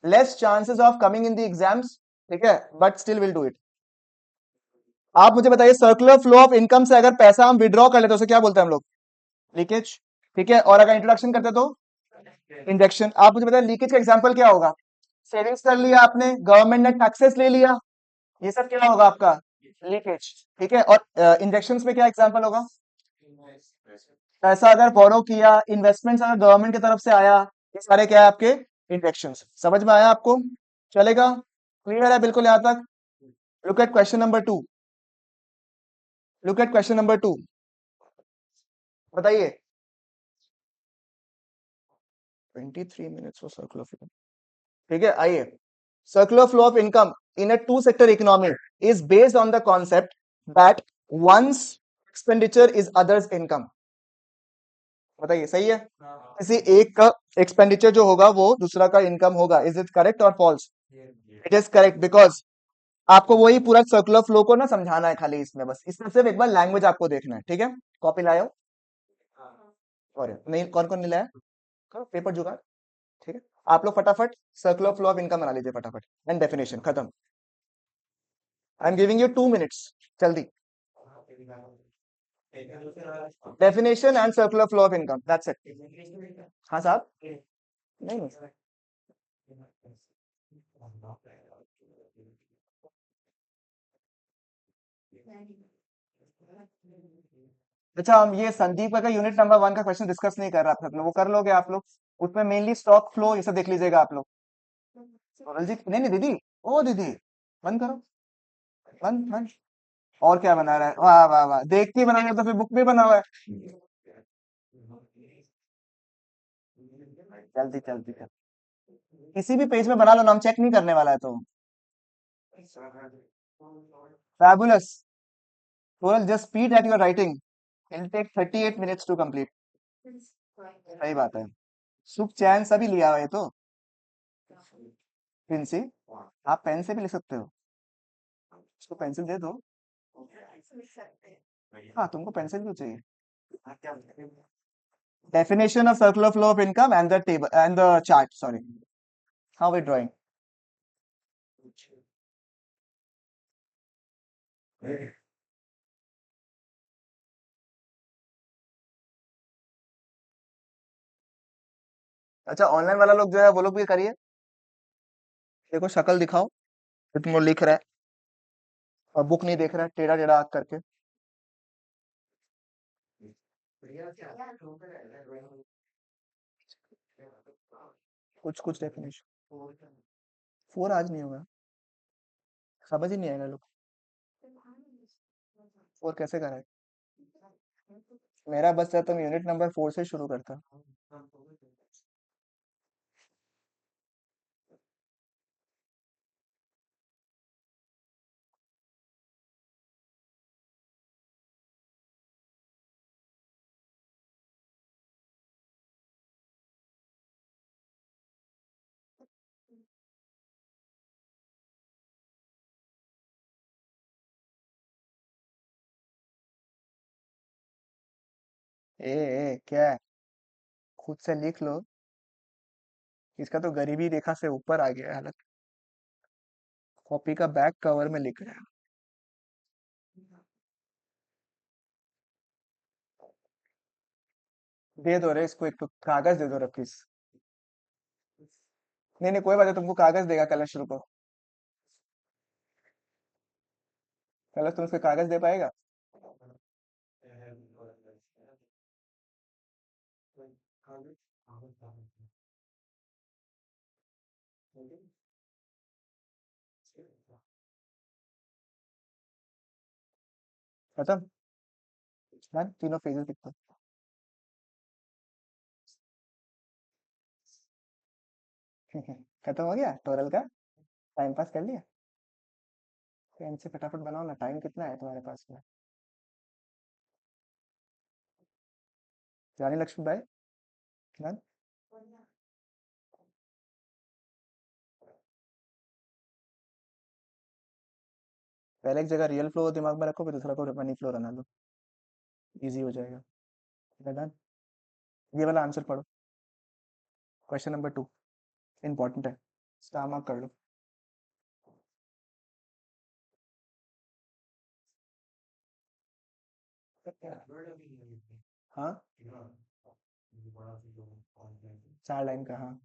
less chances of coming in the exams, ठीक है, but still will do it. आप मुझे बताइए सर्कुलर फ्लो ऑफ इनकम से अगर पैसा हम विड्रॉ कर लेते हैं उसे क्या बोलते हैं हम लोग, लीकेज, ठीक है। और अगर इंट्रोडक्शन करते तो इंजेक्शन। आप मुझे बताइए लीकेज का एग्जांपल क्या होगा, सेविंग्स कर लिया आपने, गवर्नमेंट ने टैक्सेस ले लिया, ये सब क्या होगा आपका लीकेज, ठीक है। और इंजेक्शंस में क्या एग्जांपल होगा, पैसा अगर बोरो किया, इन्वेस्टमेंट्स अगर गवर्नमेंट की तरफ से आया, ये सारे क्या है आपके इंजेक्शंस, समझ में आया आपको, चलेगा, क्लियर है बिल्कुल यहाँ तक। Look at question number 2, look at question number 2, बताइए। 23 मिनट्स फॉर सर्कुलर फ्लो, ठीक है, आइए। Circular flow of income in a two-sector economy is based on the concept that one's expenditure is others income. बताइए सही है, किसी एक का एक्सपेंडिचर जो होगा वो दूसरा का इनकम होगा, इज इट करेक्ट और false, it is correct, because आपको वही पूरा सर्कुलर फ्लो को ना समझाना है खाली इसमें, बस इसमें सिर्फ एक बार लैंग्वेज आपको देखना है, ठीक है। कॉपी लाओ, और नहीं कौन कौन नहीं लाया, करो पेपर जुगाड़, ठीक है। आप लोग फटाफट सर्कुलर फ्लो ऑफ इनकम बना लीजिए फटाफट, एंड डेफिनेशन खत्म। I am giving you 2 minutes, जल्दी, definition and circular flow of income, that's it. हाँ साहब, नहीं नहीं, अच्छा हम ये संदीप का यूनिट नंबर 1 का क्वेश्चन डिस्कस नहीं कर रहा था, वो कर लोगे आप लोग, उसमें मेनली स्टॉक फ्लो ये सब देख लीजिएगा आप लोग। सोनल जी नहीं नहीं दीदी, ओ दीदी बंद करो, बंद बंद, और क्या बना रहा है, वाह वाह वाह, देख के बनाएंगे तो फिर बुक में बना हुआ है, जल्दी जल्दी जल्दी, किसी भी पेज में बना लो ना, हम चेक नहीं करने वाला है तो। Fabulous, Sonal just speed at your writing, it take 38 minutes to complete, सही बात है, सुख चैन सभी लिया हुआ है तो, प्रिंसी आप पेन से भी लिख सकते हो, उसको पेंसिल दे दो, हाँ तुमको पेंसिल क्यों चाहिए, Definition of circular flow of income and the table and the chart. Sorry, how we drawing? अच्छा, ऑनलाइन वाला लोग जो है वो लोग भी करिए। देखो शक्ल दिखाओ, जो तुम लोग लिख रहा है और बुक नहीं देख रहा है टेढ़ा टेढ़ा आंख करके। कुछ कुछ डेफिनेशन। फोर आज नहीं होगा, समझ ही नहीं आएगा लोग। फोर कैसे करा है? मेरा बस है तुम यूनिट नंबर 4 से शुरू करता। क्या है? खुद से लिख लो। इसका तो गरीबी रेखा से ऊपर आ गया है हालत। कॉपी का बैक कवर में लिख रहा है। दे दो रे इसको, एक तो कागज दे दो रे प्लीज। नहीं नहीं कोई बात नहीं, तुमको कागज देगा कलश, रुको। कलश तुमसे कागज दे पाएगा? खत्म। डन, तीनों फेजेस लिखो। खत्म हो गया टोरल का। टाइम पास कर लिया। पेन से फटाफट बनाओ ना, टाइम कितना है तुम्हारे पास में? रानी लक्ष्मीबाई। डन। पहले एक जगह रियल फ्लो दिमाग में रखो, फिर दूसरा को मनी फ्लो बना लो, इजी हो जाएगा। डन। ये वाला आंसर पढ़ो, क्वेश्चन नंबर 2, इंपॉर्टेंट है, स्टार मार्क कर लो। हाँ, 4 लाइन का, हाँ।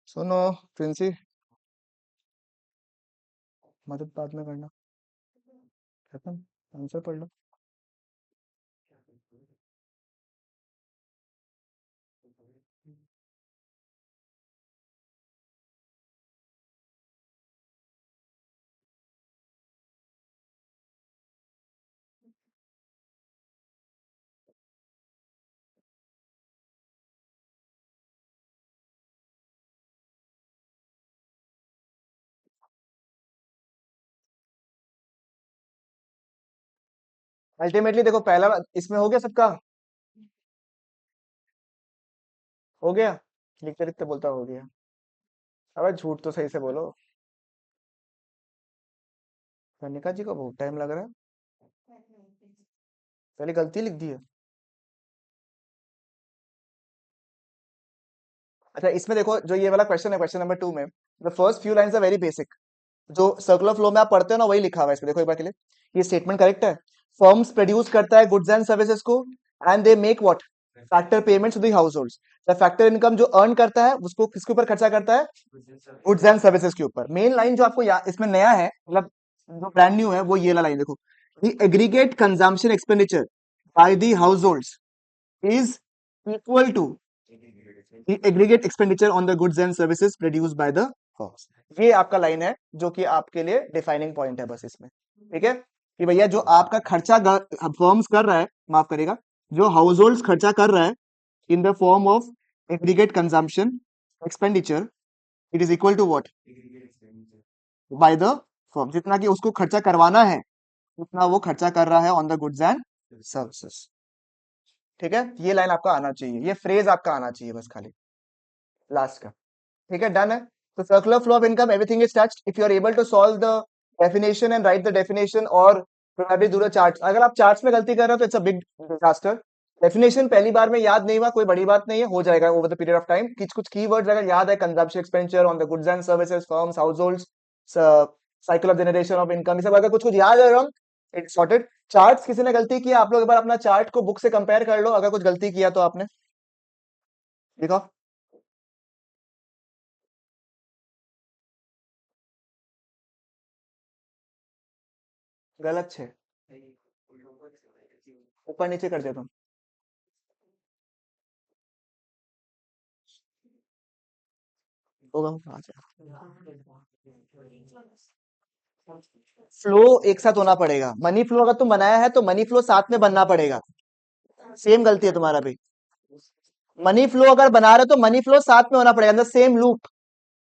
सुनो प्रिंसी, मदद बाद में करना। खत्म, आंसर पढ़ लो। अल्टीमेटली देखो, पहला इसमें हो गया सबका, हो गया। लिखते लिखते बोलता हो गया। अबे झूठ तो सही से बोलो। कनिका जी को बहुत टाइम लग रहा है, पहले गलती लिख दी है। अच्छा इसमें देखो, जो ये वाला क्वेश्चन है, क्वेश्चन नंबर 2 में the first few lines are very basic. जो सर्कुलर फ्लो में आप पढ़ते हो ना, वही लिखा हुआ है इसमें, देखो एक बार के लिए। ये स्टेटमेंट करेक्ट है। फर्म्स प्रोड्यूस करता है गुड्स एंड सर्विसेज को, and they make what, factor payments to the households. The factor income जो अर्न करता है उसको किसके ऊपर खर्चा करता है? गुड्स एंड सर्विसेज के ऊपर। मेन लाइन जो आपको इसमें नया है, मतलब जो ब्रांड न्यू है, वो ये वाला लाइन देखो। The aggregate consumption expenditure by the house holds is equal to the aggregate expenditure on the goods and services produced by the firms। ये आपका लाइन है जो कि आपके लिए डिफाइनिंग पॉइंट है बस इसमें। ठीक है कि भैया जो आपका खर्चा फर्म्स कर रहा है, माफ करेगा, जो हाउस होल्ड खर्चा कर रहा है in the form of aggregate consumption expenditure, it is equal to what, by the firm, जितना कि उसको खर्चा करवाना है उतना वो खर्चा कर रहा है on the goods and services. ठीक है, ये लाइन आपका आना चाहिए, ये फ्रेज आपका आना चाहिए बस खाली लास्ट का। ठीक है, डन है। तो circular flow of income, everything is touched. If you are able to solve the definition and write the definition और प्रोबेबली डू द चार्ट, अगर आप चार्ट्स में गलती कर रहे हो तो it's a big disaster. Definition पहली बार में याद नहीं हुआ, कोई बड़ी बात नहीं है, हो जाएगा over the period of time. कुछ कुछ कीवर्ड्स अगर याद है, consumption expenditure on the goods and services, firms, house holds, cycle of generation of income, ये सब अगर कुछ कुछ याद है, इट्स सॉर्टेड। चार्ट्स किसी ने गलती किया, आप लोग एक बार अपना चार्ट को बुक से कंपेयर कर लो, अगर कुछ गलती किया तो आपने देखो। गलत छे, ऊपर नीचे कर दिया तुम। होगा फ्लो एक साथ होना पड़ेगा। मनी फ्लो अगर तुम बनाया है तो मनी फ्लो साथ में बनना पड़ेगा। सेम गलती है तुम्हारा भी। मनी फ्लो अगर बना रहे हो तो मनी फ्लो साथ में होना पड़ेगा, द सेम लूप।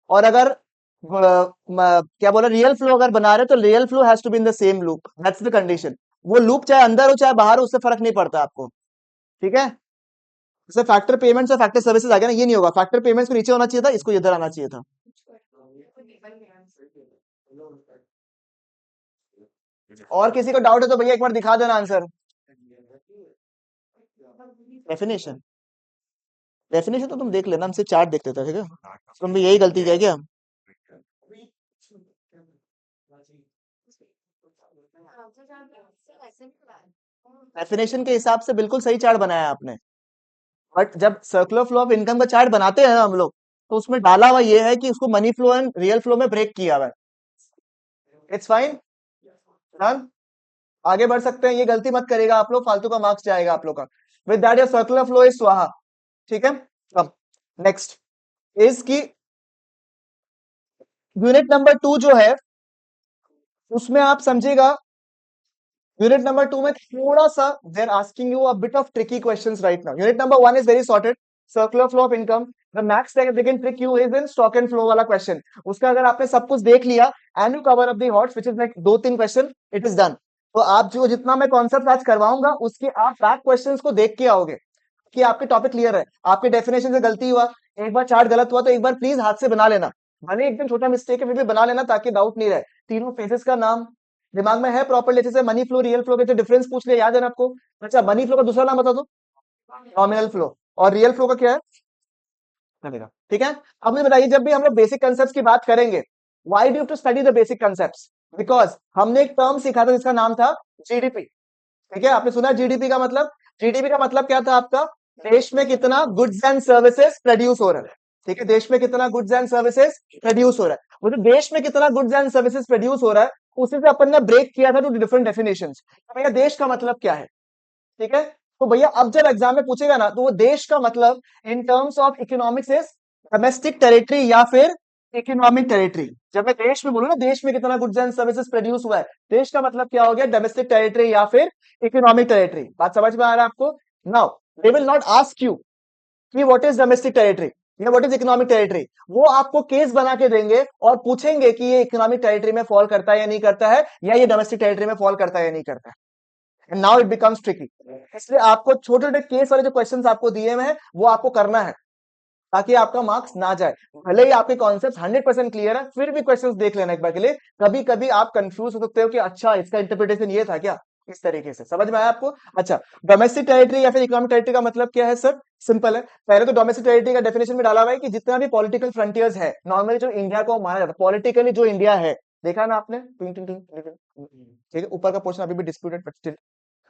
और अगर क्या बोला, रियल फ्लो अगर बना रहे हो तो real flow has to be in the same loop, that's the condition. वो लूप चाहे अंदर हो चाहे बाहर हो, उससे फर्क नहीं पड़ता आपको। ठीक है, जैसे फैक्टर पेमेंट्स और फैक्टर सर्विसेज आ गया ना, ये नहीं होगा, फैक्टर पेमेंट्स को नीचे होना चाहिए था, इसको इधर आना चाहिए था। और किसी को डाउट है तो भैया एक बार दिखा देना आंसर। डेफिनेशन, डेफिनेशन तो तुम देख लेना, हमसे चार्ट देख लेते, ठीक है। तुम भी यही गलती किया क्या? डेफिनेशन के हिसाब से बिल्कुल सही चार्ट बनाया आपने, बट जब सर्कुलर फ्लो ऑफ इनकम का चार्ट बनाते हैं ना हम लोग, तो उसमें डाला हुआ ये है कि उसको money flow and real flow में ब्रेक किया हुआ है। It's fine, done. आगे बढ़ सकते हैं, ये गलती मत करेगा आप लोग, फालतू का मार्क्स जाएगा आप लोग का। With that your circular flow is स्वाहा। ठीक है, अब नेक्स्ट इज की यूनिट नंबर 2 जो है उसमें आप समझेगा, यूनिट नंबर 2 में थोड़ा सा they're asking you a bit of tricky questions right now. Unit number 1 is very sorted, circular flow of income. The max they can trick you is in stock and flow वाला question. उसका अगर आपने सब कुछ देख लिया and you cover up the HOTS which is like 2-3 question, it is done. तो आप जो जितना मैं कॉन्सेप्ट आज करवाऊंगा उसके आप बैक क्वेश्चंस को देख के आओगे कि आपके टॉपिक क्लियर है। आपके डेफिनेशन से गलती हुआ, एक बार चार्ट गलत हुआ तो एक बार प्लीज हाथ से बना लेना, भले एकदम छोटा मिस्टेक है फिर भी बना लेना ताकि डाउट नहीं रहे। तीनों फेजेस का नाम दिमाग में है प्रॉपर्ली, जैसे मनी फ्लो रियल फ्लो के जो डिफरेंस पूछ लिया, याद है ना आपको? अच्छा, मनी फ्लो का दूसरा नाम बता दो, नॉमिनल फ्लो। और रियल फ्लो का क्या है, चलेगा। ठीक है, अब मुझे बताइए, जब भी हम लोग बेसिक कंसेप्ट की बात करेंगे, why do you to study the basic concept? Because हमने एक टर्म सीखा था जिसका नाम था जीडीपी। ठीक है, आपने सुना जीडीपी का मतलब? जीडीपी का मतलब क्या था आपका? देश में कितना गुड्स एंड सर्विसेज प्रोड्यूस हो रहा है। ठीक है, देश में कितना गुड्स एंड सर्विसेज प्रोड्यूस हो रहा है, वो जो देश में कितना गुड्स एंड सर्विसेज प्रोड्यूस हो रहा है, उसी से अपन ने ब्रेक किया था टू डिफरेंट डेफिनेशंस। भैया देश का मतलब क्या है? ठीक है, तो भैया अब जब एग्जाम में पूछेगा ना, तो वो देश का मतलब इन terms of economics is domestic territory या फिर इकोनॉमिक टेरिटरी। जब मैं देश में बोलूँ ना, देश में कितना गुड्स एंड सर्विसेज प्रोड्यूस हुआ है, देश का मतलब क्या हो गया? डोमेस्टिक टेरिटरी या फिर इकोनॉमिक टेरिटरी। बात समझ में आ रहा है आपको? Now they will not ask you कि व्हाट इज डोमेस्टिक टेरिटरी या व्हाट इज इकोनॉमिक टेरिटरी। वो आपको केस बना के देंगे और पूछेंगे कि ये इकोनॉमिक टेरिटरी में फॉल करता है या नहीं करता है, या ये डोमेस्टिक टेरिटरी में फॉल करता है या नहीं करता है। And now it becomes tricky. इसलिए आपको छोटे छोटे केस वाले जो क्वेश्चंस आपको दिए हुए हैं वो आपको करना है, ताकि आपका मार्क्स ना जाए। भले ही आपके कॉन्सेप्ट 100% क्लियर है, फिर भी क्वेश्चंस देख लेना एक बार के लिए। कभी कभी आप कंफ्यूज हो सकते हो कि अच्छा इसका इंटरप्रिटेशन ये था क्या, इस तरीके से समझ में आया आपको? अच्छा, डोमेस्टिक टेरिटरी या फिर इकोनॉमिक टेरिटरी का मतलब क्या है सर? सिंपल है, पहले तो डोमेस्टिक टेरिटरी का डेफिनेशन में डाला हुआ है कि जितना भी पॉलिटिकल फ्रंटियर्स है, नॉर्मली जो इंडिया को माना जाता है पॉलिटिकली, जो इंडिया है, देखा ना आपने? टिंग टिंग टिंग टिंग टिंग। ठीक है, ऊपर का पोर्शन अभी भी डिस्प्यूटेड बट स्टिल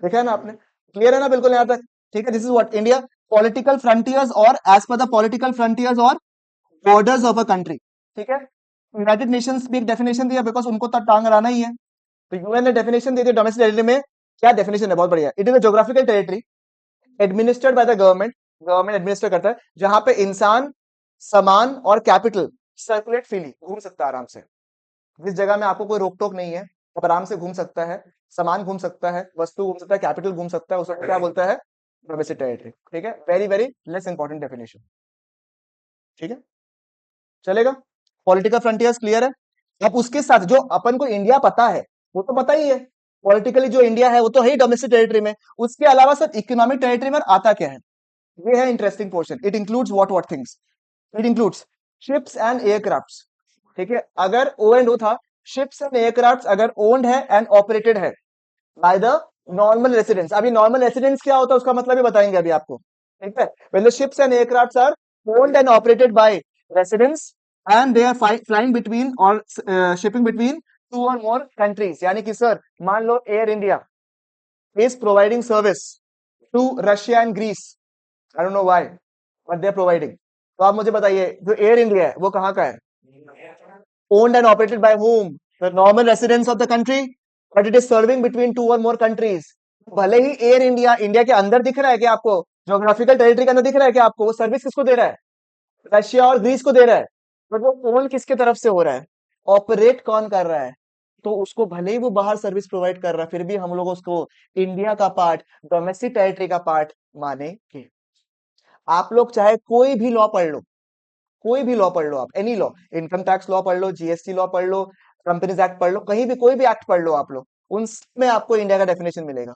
देखा है ना आपने? क्लियर है ना बिल्कुल यहाँ तक? ठीक है, this is what India political frontiers और as per the political frontiers और बॉर्डर्स ऑफ अ कंट्री। ठीक है, यूनाइटेड नेशंस भी एक डेफिनेशन दिया, बिकॉज उनको तो टांग अड़ाना ही है। तो यूएन ने डेफिनेशन दे दी डोमेस्टिक टेरिटरी में। क्या डेफिनेशन है? बहुत बढ़िया, it is a geographical territory administered by the government, government administer करता है, जहां पे इंसान, सामान और कैपिटल सर्कुलेट फ्रीली, घूम सकता है आराम से। जिस जगह में आपको कोई रोक टोक नहीं है, आप आराम से घूम सकता है, सामान घूम सकता है, वस्तु घूम सकता है, कैपिटल घूम सकता है, उसको क्या बोलता है? Domestic territory. ठीक है, very very less important definition. ठीक है, चलेगा। पॉलिटिकल फ्रंटियर्स क्लियर है। अब उसके साथ जो अपन को इंडिया पता है वो तो पता ही है, पॉलिटिकली जो इंडिया है वो तो है ही डोमेस्टिक टेरिटरी में। उसके अलावा सर इकोनॉमिक टेरिटरी में आता क्या है, ये है interesting portion. It includes what things. It includes ships and aircrafts. ठीक है, अगर ओ एंड ओ था, शिप्स एंड एयरक्राफ्ट्स अगर ओन्ड है एंड ऑपरेटेड है बाय द नॉर्मल रेसिडेंट्स। अभी नॉर्मल रेसिडेंट्स क्या होता है उसका मतलब भी बताएंगे अभी आपको। ठीक है, when the ships and aircrafts are owned and operated by residents and they are flying between or shipping between two or more countries, यानी कि सर मान लो air India is providing service to Russia and Greece. I don't know why, but they are providing. तो आप मुझे बताइए जो air India है वो कहाँ का है, owned and operated by whom? The normal residents of the country, but it is serving between two or more countries. भले ही एयर इंडिया इंडिया के अंदर दिख रहा है क्या आपको, ज्योग्राफिकल टेरिटरी के अंदर दिख रहा है क्या आपको, वो सर्विस किसको दे रहा है, रशिया और ग्रीस को दे रहा है, बट वो ओन किसके तरफ से हो रहा है, ऑपरेट कौन कर रहा है। तो उसको भले ही वो बाहर सर्विस प्रोवाइड कर रहा है, फिर भी हम लोग उसको इंडिया का पार्ट, डोमेस्टिक टेरिटरी का पार्ट मानेंगे। आप लोग चाहे कोई भी लॉ पढ़ लो, कोई भी लॉ पढ़ लो, आप any law, income tax law पढ़ लो, जीएसटी लॉ पढ़ लो, कंपनीज एक्ट पढ़ लो, कहीं भी कोई भी एक्ट पढ़ लो आप लोग, उनमें आपको इंडिया का डेफिनेशन मिलेगा।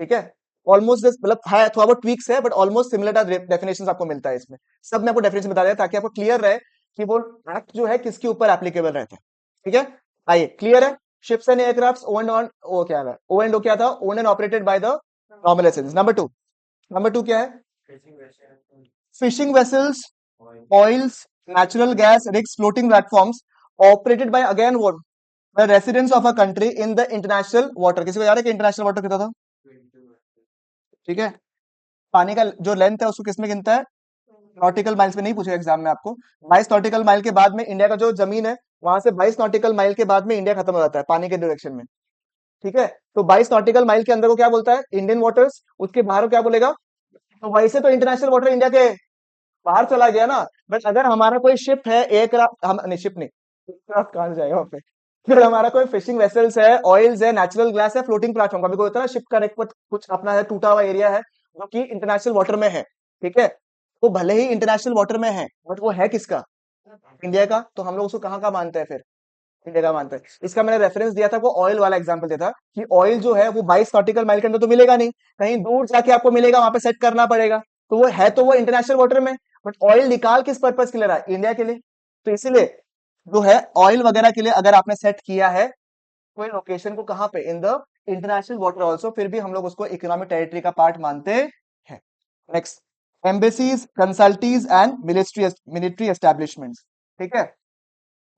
ठीक है, ऑलमोस्ट मतलब है, थोड़ा बहुत ट्वीक्स है बट ऑलमोस्ट सिमिलर डेफिनेशन आपको मिलता है इसमें। सब में आपको डेफिनेशन बता दिया ताकि आपको क्लियर रहे कि वो एक्ट जो है किसके ऊपर एप्लीकेबल रहता है। ठीक है, आइए क्लियर है। Ships and aircraft owned on O क्या है, ओ एंड ओ क्या था, owned and operated by the normal essence. Number two, number two क्या है, fishing vessels, oils, natural gas rigs, floating platforms operated by again what, the residents of a country in the international water। किसी को याद है कि international water कितना था। ठीक है, पानी का जो लेंथ है उसको किसमें गिनता है, नॉटिकल माइल्स में नहीं पूछेगा एग्जाम में आपको। 22 नॉटिकल माइल के बाद में इंडिया का जो जमीन है वहां से 22 नॉटिकल माइल के बाद में इंडिया खत्म हो जाता है पानी के डायरेक्शन में। ठीक है, तो 22 नॉटिकल माइल के अंदर को क्या बोलता है, इंडियन वाटर्स, उसके बाहर को क्या बोलेगा, तो वैसे तो इंटरनेशनल वाटर इंडिया के बाहर चला गया ना। बट अगर हमारा कोई शिप है, एयरक्राफ्ट, हम नहीं शिप नहीं, एयरक्राफ्ट कहां से जाएगा वहां पे, फिर हमारा कोई फिशिंग वेसल्स है, ऑयल्स है, नेचुरल गैस है, फ्लोटिंग प्लेटफॉर्म, कभी कोई होता है ना शिप का एक कुछ अपना है टूटा हुआ एरिया है जो कि इंटरनेशनल वाटर में है। ठीक है, तो भले ही इंटरनेशनल वाटर में है बट वो है किसका, इंडिया का। तो हम लोग उसको कहाँ का मानते हैं फिर, इंडिया का मानते हैं। इसका मैंने रेफरेंस दिया था, वो ऑयल वाला एग्जांपल दिया था कि ऑयल जो है वो 22 नॉटिकल माइल के अंदर तो मिलेगा नहीं, कहीं दूर जाके आपको मिलेगा, वहां पे सेट करना पड़ेगा। तो वो है तो वो इंटरनेशनल वाटर में, बट ऑयल निकाल किस पर्पज के लिए रहा है, इंडिया के लिए। तो इसीलिए जो है ऑयल वगैरह के लिए अगर आपने सेट किया है कोई लोकेशन को, कहाँ पे, in the international water also, फिर भी हम लोग उसको इकोनॉमिक टेरिटरी का पार्ट मानते हैं। Next, embassies, consulates and military establishments. ठीक है,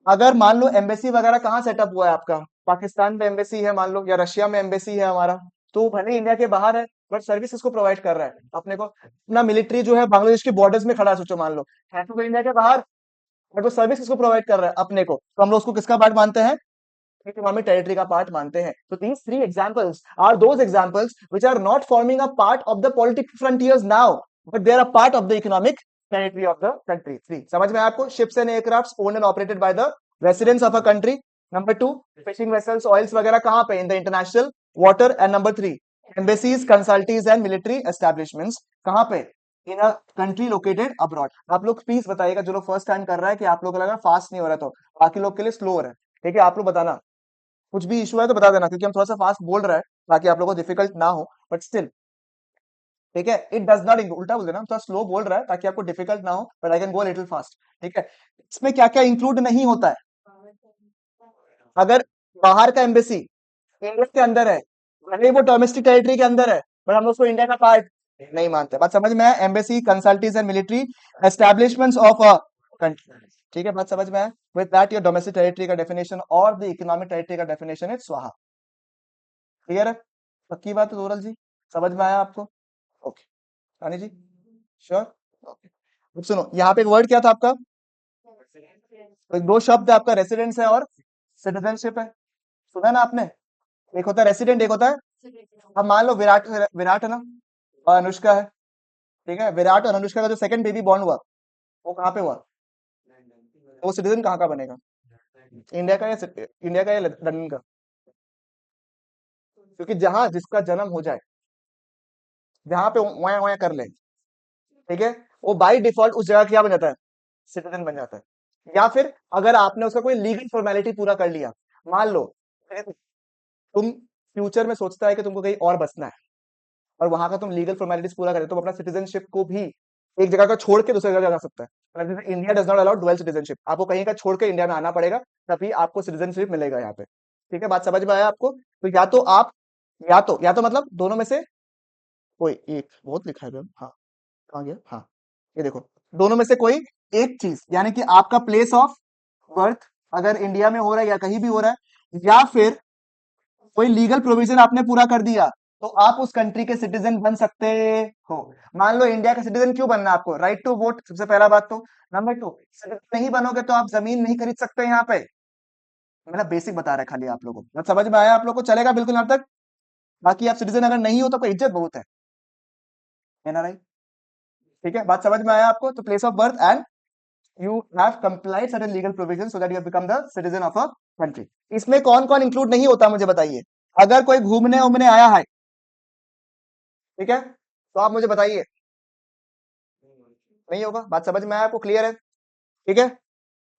अगर मान लो एम्बेसी वगैरह कहाँ सेटअप हुआ है आपका, पाकिस्तान में एम्बेसी है मान लो, या रशिया में एम्बेसी है हमारा, तो भले इंडिया के बाहर है बट सर्विस इसको प्रोवाइड कर रहा है अपने को। अपना मिलिट्री जो है बांग्लादेश के बॉर्डर्स में खड़ा है, सोचो मान लो, है तो वो इंडिया के बाहर बट वो सर्विस इसको प्रोवाइड कर रहा है अपने को, तो हम लोग उसको किसका पार्ट मानते हैं, इकोनॉमिक टेरिटरी का पार्ट मानते हैं। तो these three examples are those examples which are not forming a part of the political frontiers now, but they are a part of the economic territory of the country। Three, समझ में आया आपको, ships and aircrafts owned and operated by the residents of a country। Number two, fishing vessels, oils वगैरह कहाँ पे, in the international water। And number three, embassies, consultees and military establishments कहाँ पे, इन a country located abroad. आप लोग please बताइएगा, जो लोग फर्स्ट टाइम कर रहा है कि आप लोग लगा फास्ट नहीं हो रहा, तो बाकी लोग के लिए स्लो हो रहा है। ठीक है, आप लोग बताना कुछ भी इशू है तो बता देना, क्योंकि हम थोड़ा सा फास्ट बोल रहे हैं ताकि आप लोगों को डिफिकल्ट ना हो, बट स्टिल। ठीक है, इट डज नॉट, उल्टा बोल देना, हम थोड़ा स्लो बोल रहा है ताकि आपको डिफिकल्ट ना हो, but I can go little fast. ठीक है, इसमें क्या क्या इंक्लूड नहीं होता है, अगर बाहर का एम्बेसी इंडिया के अंदर है, भले ही वो डोमेस्टिक टेरिटरी के अंदर है, बट हम उसको इंडिया का पार्ट नहीं मानते। बात समझ में है, embassy, consulates and military establishments of a country. ठीक है, बात समझ में है। With that your domestic territory का डेफिनेशन और द इकोनॉमिक टेरिटरी का डेफिनेशन इज स्वाहा। क्लियर है, पक्की बात है जोरल जी, समझ में आया आपको। ओके, रानी जी, श्योर। ओके, अब सुनो, यहाँ पे एक वर्ड क्या था आपका, तो दो शब्द है आपका, रेसिडेंस है और सिटीजनशिप है, सुना ना आपने। एक होता है रेसिडेंट, एक होता है, अब मान लो विराट, विराट है ना, और अनुष्का है। ठीक है, विराट और अनुष्का का जो सेकंड बेबी बॉर्न हुआ वो कहाँ पे हुआ, तो वो सिटीजन कहाँ का बनेगा, इंडिया का या इंडिया का या लंदन का, क्योंकि जहां जिसका जन्म हो जाए जहां पे वया वया कर ले, ठीक है, वो बाई डिफॉल्ट उस जगह क्या बन जाता है, सिटीजन बन जाता है। या फिर अगर आपने उसका कोई लीगल फॉर्मेलिटी पूरा कर लिया, मान लो तुम फ्यूचर में सोचता है कि तुमको कहीं और बसना है, और वहां का तुम लीगल फॉर्मेलिटीज पूरा करे, तुम अपना सिटीजनशिप को भी एक जगह का छोड़ के दूसरी जगह जा सकता है। मतलब जैसे India does not allow dual citizenship, आपको कहीं का छोड़ के इंडिया में आना पड़ेगा, तभी आपको सिटीजनशिप मिलेगा यहाँ पे। ठीक है, बात समझ में आया आपको? तो या तो आप, या तो मतलब दोनों में से कोई एक, बहुत लिखा है हाँ, कहाँ गया, हाँ, ये देखो, दोनों में से कोई एक चीज, यानी कि आपका प्लेस ऑफ बर्थ अगर इंडिया में हो रहा है या कहीं भी हो रहा है, या फिर कोई लीगल प्रोविजन आपने पूरा कर दिया, तो आप उस कंट्री के सिटीजन बन सकते हो। मान लो इंडिया का सिटीजन क्यों बनना है आपको, राइट टू वोट, सबसे पहला बात तो। नंबर टू, सिटीजन नहीं बनोगे तो आप जमीन नहीं खरीद सकते यहाँ पे। मेरा बेसिक बता रहा है खाली आप लोगों को, बात समझ में आया आप लोग को? चलेगा बिल्कुल यहाँ तक? बाकी आप सिटीजन अगर नहीं हो तो कोई इज्जत बहुत है ना राइट? ठीक है, बात समझ में आया आपको? तो place of birth and you have complied certain legal provisions so that you have become the citizen of a country। इसमें कौन कौन इंक्लूड नहीं होता मुझे बताइए? अगर कोई घूमने उमने आया है, ठीक है, तो आप मुझे बताइए। नहीं होगा, बात समझ में आया आपको? क्लियर है? ठीक है,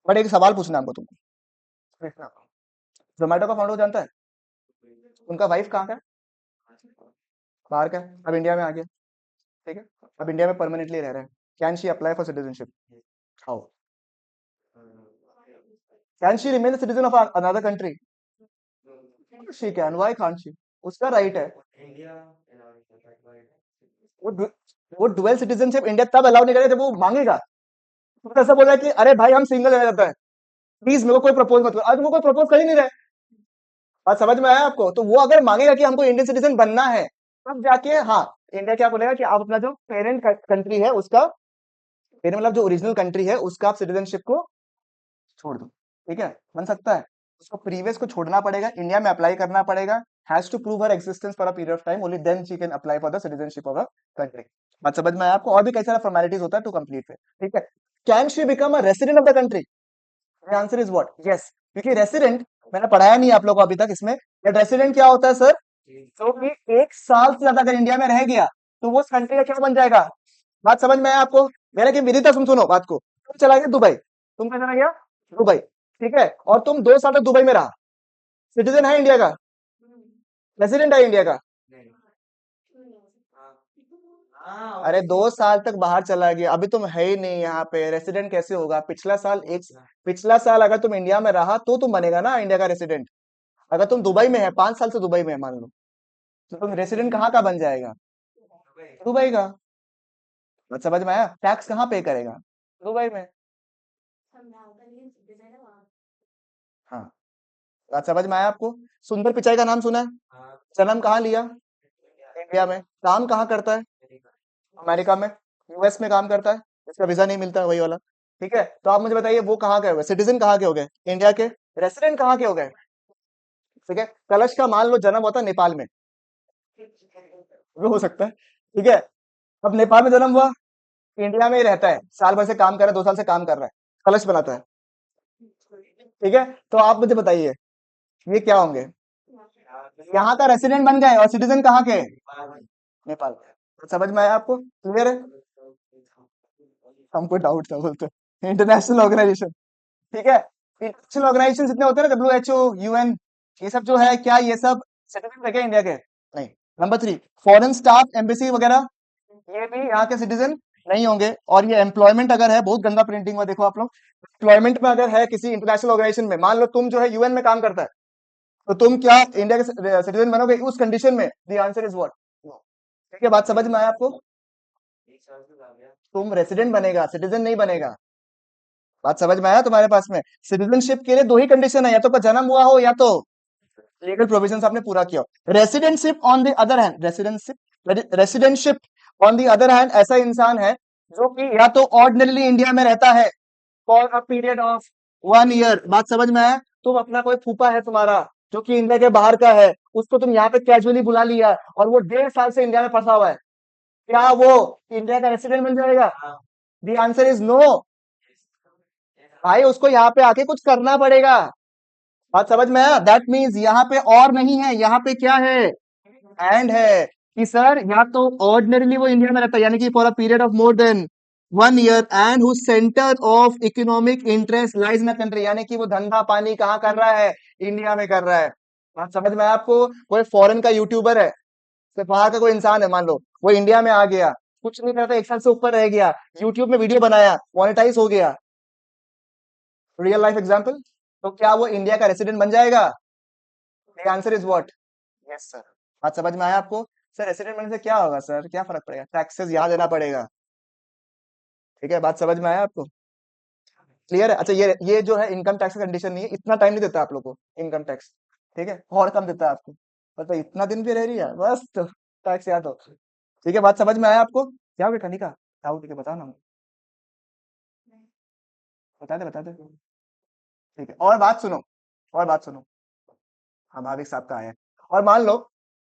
बट एक सवाल पूछना है हमको तुमको। जोमेटो का फाउंडर जानता है? उनका वाइफ कहाँ का है? बाहर का है, अब इंडिया में आ गया, ठीक है, अब इंडिया में परमानेंटली रह रहे हैं। Can she apply for citizenship? How can she remain citizen of another country? She can, why can't she? उसका राइट है। वो डु- वो डुअल सिटीजनशिप इंडिया तब अलाउ नहीं करेगा जब वो मांगेगा। तो ऐसा बोला कि अरे भाई हम सिंगल रहना चाहता है, प्लीज मेरे को कोई प्रपोज मत करो, आज वो कोई प्रपोज कर ही नहीं रहे। बात समझ में आया आपको? तो वो अगर मांगेगा कि हमको इंडियन सिटीजन बनना है, तब जाके हाँ, इंडिया क्या बोलेगा कि आप अपना जो पेरेंट कंट्री है उसका, पेरेंट मतलब जो ओरिजिनल कंट्री है उसका आप सिटीजनशिप को छोड़ दो। ठीक है, बन सकता है। उसको प्रीवियस को छोड़ना पड़ेगा, इंडिया में अप्लाई करना पड़ेगा, has to prove her existence for a period of time, only then she can apply for the citizenship of a country. बात समझ में आया आपको? और भी कई सारा फॉर्मेलिटीज होता है टू कंप्लीट है। ठीक है, can she become a resident of the country? The answer is what? Yes, क्योंकि रेसिडेंट मैंने पढ़ाया नहीं आप लोगों को अभी तक इसमें, बट रेसिडेंट क्या होता है सर? जो कि 1 साल से ज्यादा अगर इंडिया में रह गया, तो वो उस कंट्री का क्या बन जाएगा। बात समझ में आया आपको? मेरा कि मेरी तरफ सुनो बात को, तुम चला गया दुबई, तुम क्या चला गया, दुबई, ठीक है, और तुम 2 साल तक दुबई में रहा, सिटीजन है इंडिया का, रेसिडेंट है इंडिया का। अरे 2 साल तक बाहर चला गया, अभी तुम है ही नहीं यहाँ पे, रेसिडेंट कैसे होगा? पिछला साल अगर तुम इंडिया में रहा तो तुम बनेगा ना इंडिया का रेसिडेंट। अगर तुम दुबई में है, 5 साल से दुबई में है मान लो, तो तुम रेसिडेंट कहाँ का बन जाएगा? दुबई का। बात समझ में आया? टैक्स कहाँ पे करेगा? दुबई में। हाँ, बात समझ में आया आपको? सुंदर पिचाई का नाम सुना है? जन्म कहाँ लिया? इंडिया में। काम कहाँ करता है? अमेरिका में। यूएस में काम करता है, इसका वीजा नहीं मिलता, वही वाला। ठीक है, तो आप मुझे बताइए वो कहाँ के हो गए, सिटीजन कहाँ के हो गए? इंडिया के। रेसिडेंट कहाँ के हो गए? ठीक है, कलश का मान लो जन्म होता है नेपाल में, वो हो सकता है, ठीक है, अब नेपाल में जन्म हुआ, इंडिया में ही रहता है, साल भर से काम कर रहा है, 2 साल से काम कर रहा है, कलश बनाता है, ठीक है, तो आप मुझे बताइए ये क्या होंगे? यहाँ का रेसिडेंट बन गए और सिटीजन कहाँ के? नेपाल के। समझ में आया आपको? क्लियर है? हमको डाउट था बोलते, इंटरनेशनल ऑर्गेनाइजेशन, ठीक है, इंटरनेशनल ऑर्गेनाइजेशन जितने होते हैं ना, WHO, UN, ये सब जो है, क्या ये सब सिटीजन है क्या इंडिया के? नहीं। नंबर 3, फॉरेन स्टाफ एम्बेसी वगैरह, ये भी यहाँ के सिटीजन नहीं होंगे। और ये एम्प्लॉयमेंट अगर है, बहुत गंदा प्रिंटिंग हुआ देखो आप लोग, एम्प्लॉयमेंट में अगर है किसी इंटरनेशनल ऑर्गेनाइजेशन में, मान लो तुम जो है यूएन में काम करता है, तो तुम क्या इंडिया के सिटीजन बनोगे उस कंडीशन में? The answer is what? ठीक है, बात समझ में आया आपको? तुम रेसिडेंट बनेगा, सिटीजन नहीं बनेगा। बात समझ में आया तुम्हारे पास में? सिटीजनशिप के लिए 2 ही कंडीशन है, या तो का जन्म हुआ हो, या तो लीगल प्रोविजंस आपने पूरा किया हो। Residentship on the other hand, residentship on the other hand ऐसा इंसान है जो कि या तो ऑर्डिनरली इंडिया में रहता है for a period of 1 year. बात समझ में आया? तुम अपना कोई फूफा है तुम्हारा जो कि इंडिया के बाहर का है, उसको तुम यहाँ पे कैजुअली बुला लिया, और वो 1.5 साल से इंडिया में फंसा हुआ है, क्या वो इंडिया का रेसिडेंट बन जाएगा? The answer is no. भाई उसको यहाँ पे आके कुछ करना पड़ेगा। बात समझ में आया? दैट मीन्स यहाँ पे और नहीं है, यहाँ पे क्या है? एंड है। कि सर या तो ऑर्डिनरीली वो इंडिया में रहता है यानी कि for a period of more than 1 year and who centre of economic interest lies in country, यानी कि वो धंधा पानी कहाँ कर रहा है, इंडिया में कर रहा है। बात समझ में आया आपको? कोई फॉरेन का यूट्यूबर है, सिर्फ बाहर का कोई इंसान है, मान लो वो इंडिया में आ गया, कुछ नहीं करता, 1 साल से ऊपर रह गया, यूट्यूब में वीडियो बनाया, मोनेटाइज हो गया, रियल लाइफ एग्जांपल, तो क्या वो इंडिया का रेसिडेंट बन जाएगा? The answer is what? Yes sir. बात समझ में आया आपको? सर रेसिडेंट बनने से क्या होगा सर, क्या फर्क पड़ेगा? टैक्सेस यहाँ देना पड़ेगा। ठीक है, बात समझ में आया आपको? क्लियर है? अच्छा, ये जो है इनकम टैक्स का कंडीशन नहीं है, इतना टाइम नहीं देता आप लोग को इनकम टैक्स। ठीक है, और कम देता है आपको, मतलब इतना दिन भी रह रही है बस तो टैक्स याद हो। ठीक है, बात समझ में आया आपको? क्या बेटा निका डाउट के बताओ ना, बता दे बता दे। ठीक है, और बात सुनो, और बात सुनो। हाँ, भाविक साहब का आया है। और मान लो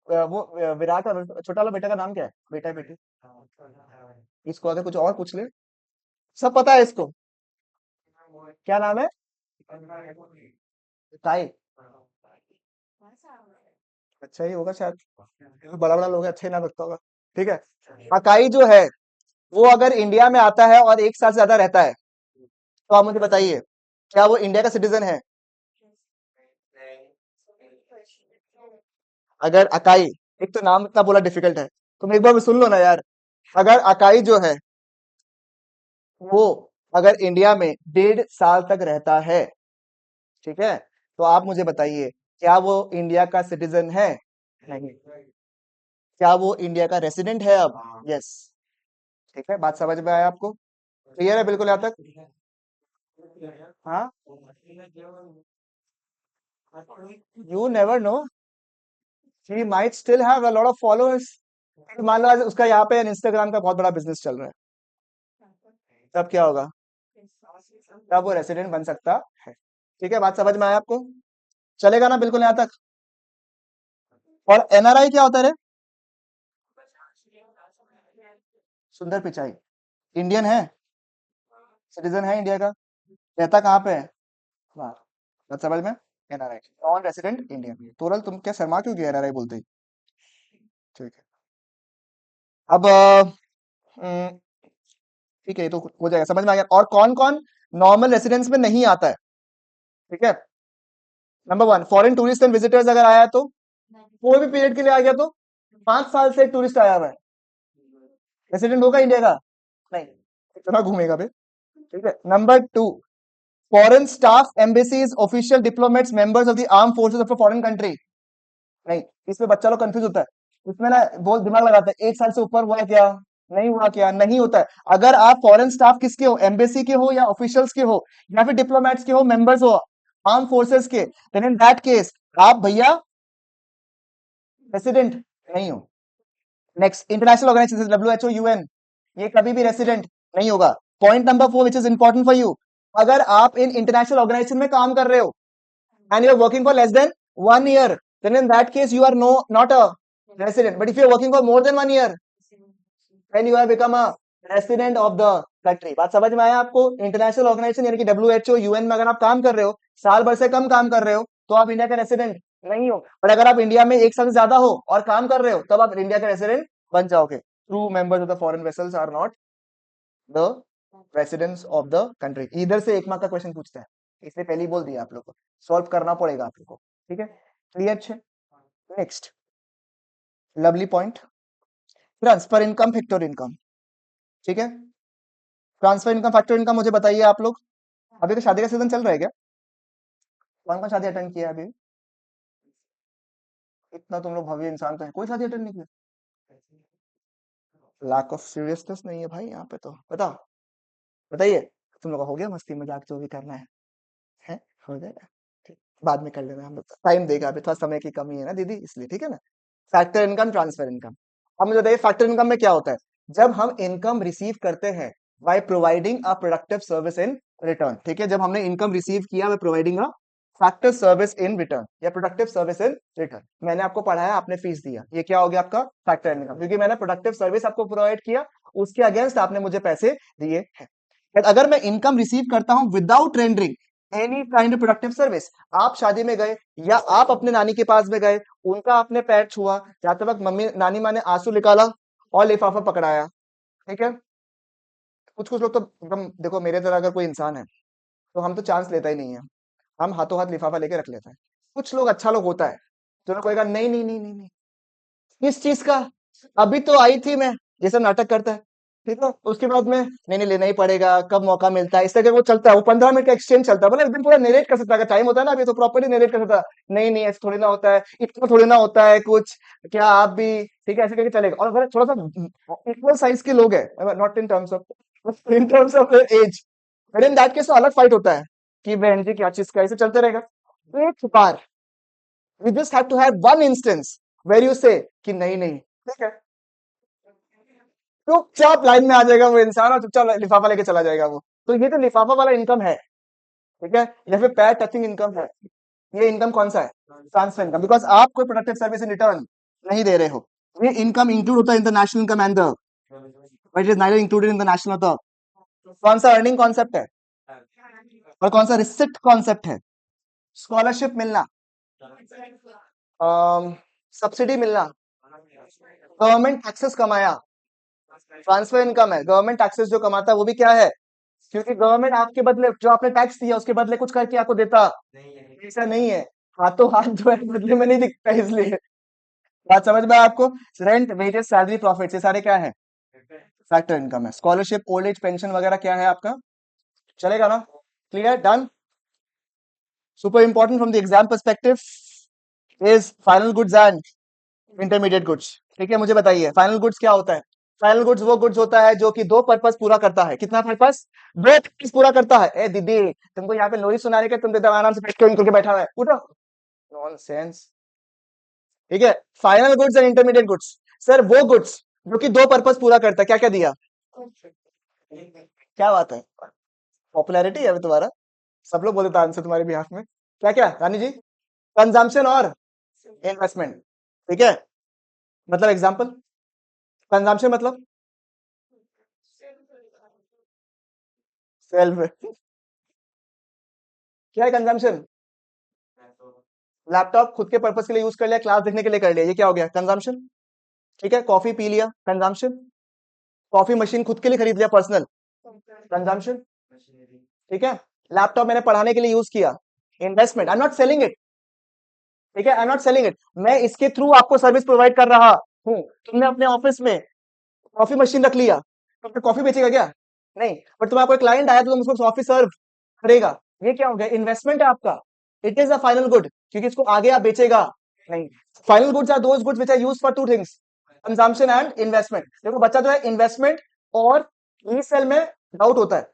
वो विराट का छोटा वाला बेटा का नाम क्या है, बेटा है बेटी? इसको अगर कुछ और पूछ ले, सब पता है इसको, क्या नाम है? ताई। अच्छा ही होगा शायद, बड़ा बड़ा लोग हैं, अच्छा ही नाम रखता होगा। ठीक है, अकाई जो है वो अगर इंडिया में आता है और 1 साल से ज्यादा रहता है, तो आप मुझे बताइए क्या वो इंडिया का सिटीजन है? अगर अकाई, एक तो नाम इतना बोला डिफिकल्ट है, तुम एक बार भी सुन लो ना यार। अगर अकाई जो है वो अगर इंडिया में 1.5 साल तक रहता है, ठीक है, तो आप मुझे बताइए क्या वो इंडिया का सिटीजन है? नहीं। क्या वो इंडिया का रेसिडेंट है अब? यस। ठीक है, बात समझ में आया आपको? क्लियर है बिल्कुल यहाँ तक? हाँ, you never know, he might still have a lot of followers. मान लो आज उसका यहाँ पे इंस्टाग्राम का बहुत बड़ा बिजनेस चल रहा है, तब क्या होगा? तब वो रेसिडेंट बन सकता है। ठीक है, बात समझ में आया आपको? चलेगा ना बिल्कुल यहाँ तक? और एनआरआई क्या होता है रे? सुंदर पिचाई इंडियन है, सिटीजन है इंडिया का, रहता कहाँ पे है? वाह, बात समझ में? NRI, non resident Indian. तुरंत तुम क्या शर्मा क्यों गया एनआरआई बोलते ही? ठीक है, अब ठीक है, ये तो हो जाएगा, समझ में आ गया। और कौन कौन नॉर्मल रेसिडेंस में नहीं आता है? ठीक है, number 1, foreign tourist and visitors अगर आया है तो, कोई भी पीरियड के लिए आ गया तो, 5 साल से एक टूरिस्ट आया हुआ है, रेसिडेंट होगा इंडिया का? नहीं, इतना घूमेगा बे। ठीक है, number 2, foreign staff embassies official diplomats members of the arm forces of a foreign country. नहीं, इसमें बच्चा लोग कंफ्यूज होता है, इसमें ना बहुत दिमाग लगाता है, 1 साल से ऊपर हुआ है क्या, नहीं हुआ क्या, नहीं होता है। अगर आप फॉरेन स्टाफ किसके हो, एम्बेसी के हो या ऑफिशियल्स के हो या फिर डिप्लोमेट्स के हो, मेंबर्स हो आर्म फोर्सेस के, देन इन दैट केस आप भैया रेसिडेंट नहीं हो। Next, international organization WHO UN, ये कभी भी रेसिडेंट नहीं होगा। Point number 4 which is important for you, अगर आप इन इंटरनेशनल ऑर्गेनाइजेशन में काम कर रहे हो and you are working for less than 1 year, then in that case you are no not a resident. But if you are working for more than 1 year, then you have become a resident of the country. बात समझ में आया आपको? International organisation यानी कि WHO UN में अगर आप काम कर रहे हो, साल भर से कम काम कर रहे हो, तो आप इंडिया का रेसिडेंट नहीं हो। और अगर आप इंडिया में 1 साल से ज्यादा हो और काम कर रहे हो, तब आप इंडिया का रेसिडेंट बन जाओगे। True members of the foreign vessels are not the residents of the country. इधर से 1 मार्क का क्वेश्चन पूछता है, इसलिए पहले ही बोल दिया आप लोग को, सॉल्व करना पड़ेगा आप लोग को। ठीक है, क्लियर छे? Next, lovely point, transfer income factor income. ठीक है, ट्रांसफर इनकम फैक्टर इनकम मुझे बताइए आप लोग, अभी तो शादी का सीजन चल रहा है क्या? कौन कौन शादी अटेंड किया है अभी? इतना तुम लोग भव्य इंसान तो है, कोई शादी अटेंड नहीं किया? लैक ऑफ सीरियसनेस नहीं है भाई यहाँ पे, तो बताओ, बताइए। तुम लोग का हो गया मस्ती मजाक जो भी करना है हो जाएगा, ठीक, बाद में कर लेना, हम लोग टाइम देगा, अभी थोड़ा समय की कमी है ना दीदी, इसलिए। ठीक है ना, फैक्टर इनकम, ट्रांसफर इनकम। अब मुझे बताइए फैक्टर इनकम में क्या होता है? जब हम इनकम रिसीव करते हैं by providing a productive service in return. ठीक है, जब हमने इनकम रिसीव किया by providing a factor service in return या प्रोडक्टिव सर्विस इन रिटर्न, मैंने आपको पढ़ाया, आपने फीस दिया, ये क्या हो गया आपका फैक्टर इनकम, क्योंकि मैंने प्रोडक्टिव सर्विस आपको प्रोवाइड किया, उसके अगेंस्ट आपने मुझे पैसे दिए हैं। But अगर मैं इनकम रिसीव करता हूं without rendering any kind of productive service. आप शादी में गए या आप अपने नानी के पास में गए, उनका आपने पैर छुआ, जाते वक्त मम्मी नानी माँ ने आंसू निकाला और लिफाफा पकड़ाया, ठीक है। कुछ कुछ लोग तो एकदम, देखो मेरे तरह अगर कोई इंसान है तो हम तो चांस लेता ही नहीं है, हम हाथों हाथ लिफाफा लेके रख लेते हैं। कुछ लोग अच्छा लोग होता है जो लोग कहेगा नहीं नहीं नहीं नहीं नहीं, किस चीज का, अभी तो आई थी मैं, ये सब नाटक करता है, ठीक है। उसके बाद में नहीं नहीं लेना ही पड़ेगा, कब मौका मिलता है, इस तरह वो चलता है, वो 15 मिनट का एक्सचेंज चलता है, मतलब एकदम पूरा नरेट कर सकता है, अगर टाइम होता है ना अभी तो प्रॉपर्ली नरेट कर सकता है। नहीं नहीं ऐसे थोड़ी ना होता है, इतना थोड़ी ना होता है कुछ, क्या आप भी, ठीक है, ऐसे करके चलेगा। और अगर थोड़ा सा इक्वल साइज के लोग हैं, not in terms of, in terms of age, but in that case तो अलग फाइट होता है कि बहन जी क्या चीज का, ऐसे चलते रहेगा। तो एक बार you just have to have one instance where you say कि नहीं नहीं, ठीक है, चुपचाप लाइन में आ जाएगा वो इंसान और चुपचाप लिफाफा लेके चला जाएगा वो। तो ये तो लिफाफा वाला इनकम है, ठीक है, या फिर पैर टचिंग इनकम है। ये इनकम कौन सा है? ट्रांसफर इनकम, बिकॉज आप कोई प्रोडक्टिव सर्विस इन रिटर्न नहीं दे रहे हो। ये इनकम इंक्लूड होता है in the national income and the, but it is neither included in the national the. कौन सा अर्निंग कॉन्सेप्ट है और कौन सा रिसिप्ट कॉन्सेप्ट है? स्कॉलरशिप मिलना, सब्सिडी मिलना, गवर्नमेंट टैक्सेस कमाया, ट्रांसफर इनकम है। गवर्नमेंट टैक्सेस जो कमाता है वो भी क्या है? क्योंकि गवर्नमेंट आपके बदले जो आपने टैक्स दिया उसके बदले कुछ करके आपको देता, ऐसा नहीं है, हाथों हाथ जो है बदले में नहीं दिखता, इसलिए। बात समझ में आया आपको? रेंट, वेजेस, सैलरी, प्रॉफिट, ये सारे क्या है? फैक्टर इनकम है। स्कॉलरशिप, ओल्ड एज पेंशन वगैरह क्या है आपका? चलेगा ना? Clear, done. Super important from the exam perspective is final goods and intermediate goods. ठीक है, मुझे बताइए फाइनल गुड्स क्या होता है? फाइनल गुड्स वो गुड्स होता है जो कि दो पर्पस पूरा करता है। कितना पर्पस? दो पर्पस पूरा करता है। ए दीदी, तुमको यहाँ पे लोरी सुनाने के, तुम तो आराम से बैठ के करके बैठा हुआ है, उठो। नॉनसेंस। ठीक है, final goods and intermediate goods, sir वो गुड्स जो कि दो पर्पस पूरा करता है। क्या क्या दिया? क्या बात है, पॉपुलैरिटी है अभी तुम्हारा, सब लोग बोलते आंसर तुम्हारे बिहाफ में। क्या क्या रानी जी? कंजम्पशन और इन्वेस्टमेंट, ठीक है। मतलब एग्जांपल, कंजम्पशन मतलब सेल्फ, क्या है कंजम्पशन? लैपटॉप खुद के पर्पस के लिए यूज कर लिया, क्लास देखने के लिए कर लिया, ये क्या हो गया? कंजम्पशन। ठीक है, कॉफी पी लिया, कंजम्पशन। कॉफी मशीन खुद के लिए खरीद लिया, पर्सनल, कंजम्पशन। ठीक है, लैपटॉप मैंने पढ़ाने के लिए यूज किया, investment. I am not selling it, ठीक है, I am not selling it, मैं इसके थ्रू आपको सर्विस प्रोवाइड कर रहा हूँ। तुमने अपने ऑफिस में कॉफी मशीन रख लिया, तो फिर कॉफी बेचेगा क्या? नहीं, बट तुम्हारा कोई क्लाइंट आया तो तुम उसको कॉफी सर्व करेगा, ये क्या हो गया? इन्वेस्टमेंट है आपका। It is a final good, क्योंकि इसको आगे आप बेचेगा नहीं। Final goods are those goods which are used for two things, consumption and investment. देखो बच्चा जो है इन्वेस्टमेंट और रीसेल में डाउट होता है।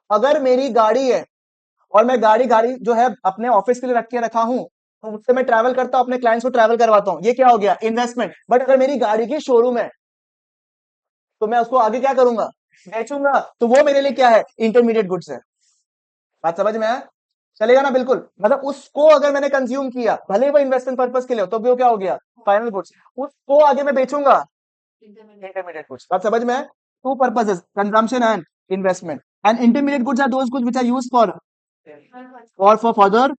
अगर मेरी गाड़ी है और मैं गाड़ी गाड़ी जो है अपने ऑफिस के लिए रख के रखा हूं, तो उससे मैं ट्रैवल करता हूं, अपने क्लाइंट्स को ट्रैवल करवाता हूं, ये क्या हो गया? इन्वेस्टमेंट। बट अगर मेरी गाड़ी की शोरूम है तो मैं उसको आगे क्या करूंगा? बेचूंगा, तो वो मेरे लिए क्या है? इंटरमीडिएट गुड्स है। बात समझ में आया? चलेगा ना? बिल्कुल, मतलब उसको अगर मैंने कंज्यूम किया, भले ही वो इन्वेस्टमेंट पर्पस के लिए हो, तो भी वो क्या हो गया? Final goods. उसको आगे मैं बेचूंगा, इंटरमीडिएट गुड्स। बात समझ में आया? Two purposes, consumption and investment. And intermediate goods are those goods which are used for further,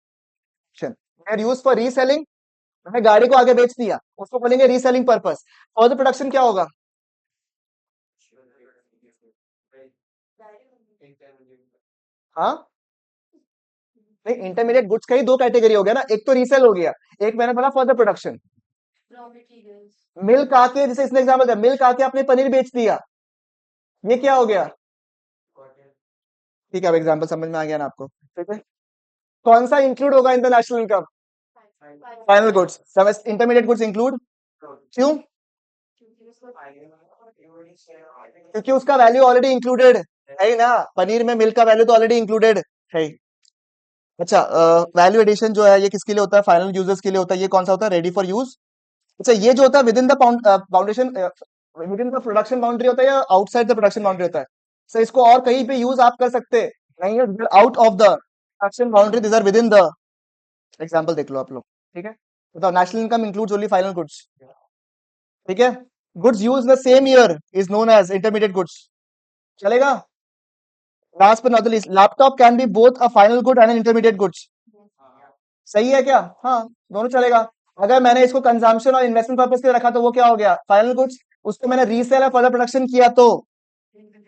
are used for reselling. मैंने गाड़ी को आगे बेच दिया, उसको बोलेंगे रीसेलिंग पर्पस। फर्दर प्रोडक्शन क्या होगा? हाँ, नहीं, इंटरमीडिएट गुड्स का ही दो कैटेगरी हो गया ना, एक तो रीसेल हो गया, एक मैंने बोला फर्दर प्रोडक्शन। मिल्क आके, जैसे इसने एग्जाम्पल दिया, मिल्क आके आपने पनीर बेच दिया, ये क्या हो गया? ठीक है, अब एग्जाम्पल समझ में आ गया ना आपको? ठीक है, कौन सा इंक्लूड होगा in the national income? Final goods. समझ, इंटरमीडिएट गुड्स इंक्लूड, क्यों? क्योंकि उसका वैल्यू ऑलरेडी इंक्लूडेड है ही ना, पनीर में मिल्क का वैल्यू तो ऑलरेडी इंक्लूडेड है ही। अच्छा, वैल्यू एडिशन जो है ये किसके लिए होता है? फाइनल यूजर्स के लिए होता है। ये कौन सा होता है? Ready for use. अच्छा, ये जो होता है with in the foundation, with in the production boundary होता है या आउटसाइड द प्रोडक्शन बाउंड्री होता है? सर इसको और कहीं पे यूज आप कर सकते नहीं है, out of the production boundary, this are within the. Example देख लो आप लोग, ठीक है। बताओ, national income includes only final goods, ठीक है। Goods use the same year is known as intermediate goods, चलेगा? Last but not the least, laptop can be both a final good and an intermediate goods. सही है क्या? हाँ, दोनों चलेगा। अगर मैंने इसको कंजम्पशन और इन्वेस्टमेंट पर्पज के लिए रखा तो वो क्या हो गया? Final goods. उसको मैंने रीसेल और फर्दर प्रोडक्शन किया तो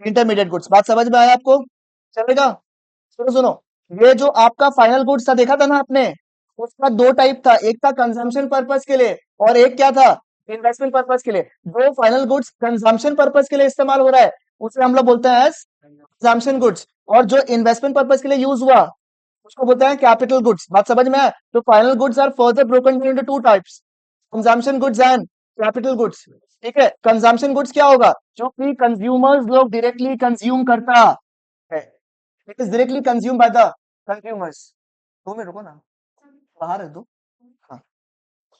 इंटरमीडिएट गुड्स। बात समझ में आया आपको? चलेगा? सुनो सुनो, ये जो आपका फाइनल गुड्स था देखा था ना आपने, उसका दो टाइप था, एक था कंजम्पशन पर्पस के लिए और एक क्या था? इन्वेस्टमेंट पर्पस के लिए। जो फाइनल गुड्स कंजम्पशन पर्पस के लिए इस्तेमाल हो रहा है उसे हम लोग बोलते हैं एज कंजम्पशन गुड्स, और जो इन्वेस्टमेंट पर्पस के लिए यूज हुआ उसको बोलते हैं कैपिटल गुड्स। बात समझ में आया? तो final goods are further broken into two types, consumption goods and capital goods. ठीक है, कंजम्पशन गुड्स क्या होगा? जो कि कंज्यूमर्स लोग डायरेक्टली कंज्यूम करता है, it is directly consume by the consumers. 2 minute रुको ना, बाहर रख दो। हाँ,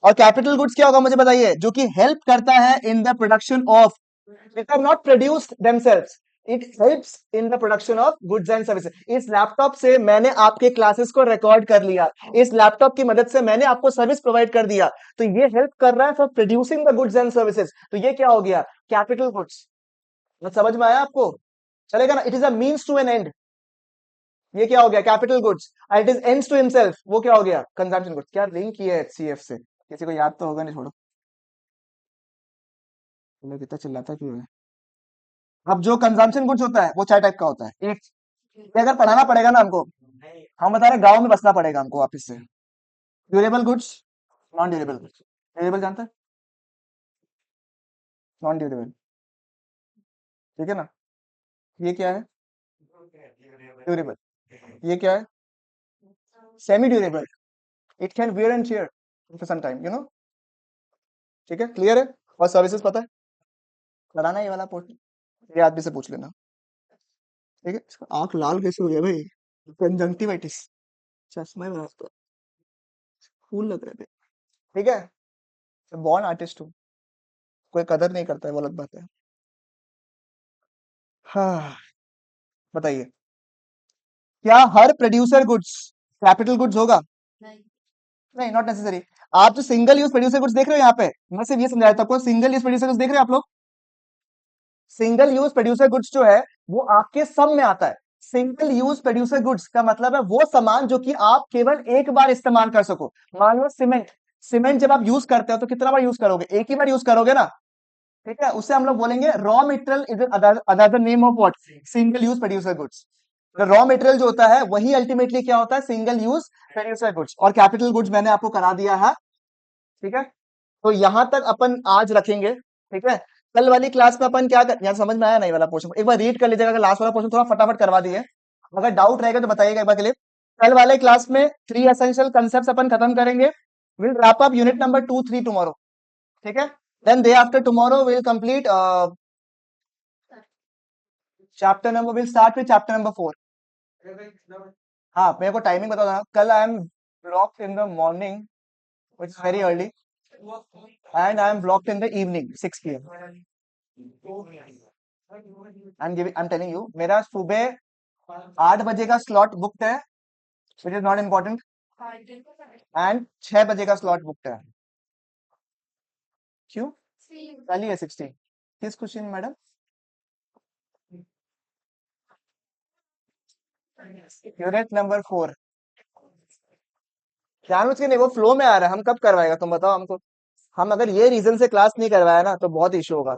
और कैपिटल गुड्स क्या होगा मुझे बताइए? जो कि हेल्प करता है in the production of, it are not produced themselves, it helps in the production of goods and services. इस लैपटॉप से मैंने आपके क्लासेस को रिकॉर्ड कर लिया, इस लैपटॉप की मदद से मैंने आपको सर्विस प्रोवाइड कर दिया, तो ये हेल्प कर रहा है for producing the goods and services, तो ये क्या हो गया? Capital goods. समझ में आया आपको? चलेगा ना? It is a means to an end, ये क्या हो गया? Capital goods. It is ends to himself, वो क्या हो गया? Consumption goods. क्या लिंक किया है एचसीएफ से? किसी को याद तो होगा नहीं, छोड़ो। मैं कितना चिल्लाता क्यों है? अब जो कंजम्पशन गुड्स होता है वो चार टाइप का होता है। एक, ये अगर पढ़ाना पड़ेगा ना हमको, हम बता रहे गांव में बसना पड़ेगा हमको वापस से। Durable goods, non durable goods. Durable जानता है? नॉन ड्यूरेबल, ठीक है ना? ये क्या है? ड्यूरेबल। ये क्या है? Semi durable, it can wear and tear for some time, you know. ठीक है, क्लियर है? और सर्विसेज पता है? लगाना ये वाला पोर्ट, ये आदमी से पूछ लेना। ठीक है, इसका आंख लाल कैसे हो गया भाई? कंजंक्टिवाइटिस, चश्मा ही बना उसका। फूल लग रहे थे। ठीक है, बॉर्न आर्टिस्ट हूँ, कोई कदर नहीं करता है, वो अलग बात है। हाँ, बताइए, क्या हर प्रोड्यूसर गुड्स कैपिटल गुड्स होगा? नहीं, नॉट नेसेसरी। आप जो सिंगल यूज प्रोड्यूसर गुड्स देख रहे हो यहाँ पे, मैं सिर्फ ये समझाया था आपको, सिंगल यूज प्रोड्यूसर गुड्स देख रहे हो आप लोग? सिंगल यूज प्रोड्यूसर गुड्स जो है वो आपके सब में आता है। सिंगल यूज प्रोड्यूसर गुड्स का मतलब है वो सामान जो कि आप केवल एक बार इस्तेमाल कर सको। मान लो सीमेंट, सीमेंट जब आप यूज करते हो तो कितना बार यूज करोगे? एक ही बार यूज करोगे ना। ठीक है, उसे हम लोग बोलेंगे raw material is other name of what? Single use producer goods. Raw material जो होता है वही अल्टीमेटली क्या होता है? Single use producer goods. और कैपिटल गुड्स मैंने आपको करा दिया है। ठीक है, तो यहां तक अपन आज रखेंगे। ठीक है, कल वाली क्लास में अपन क्या कर, यार समझ में आया नहीं वाला पोर्शन? एक बार रीड कर लीजिएगा, लास्ट वाला पोर्शन थोड़ा फटाफट करवा दिए, अगर डाउट रहेगा तो बताइएगा एक बार के लिए। कल वाले क्लास में 3 एसेंशियल कंसेप्ट अपन खत्म करेंगे। Will wrap up unit number 2 3 tomorrow. ठीक है, then day after tomorrow will complete chapter number, will start with chapter number 4। हाँ, मेरे को टाइमिंग बता देना। कल I am blocked in the morning which is very early, and I am blocked in the evening 6 PM। I am telling you, मेरा सुबह 8 बजे का स्लॉट बुकड है, which is not important, and 6 बजे का स्लॉट बुकड है। क्यों? कल ही है 16। किस क्वेश्चन मैडम? Unit number 4। जानबूझ के नहीं, वो फ्लो में आ रहा है, हम कब करवाएगा तुम बताओ हमको? हम अगर ये रीजन से क्लास नहीं करवाया ना तो बहुत इशू होगा।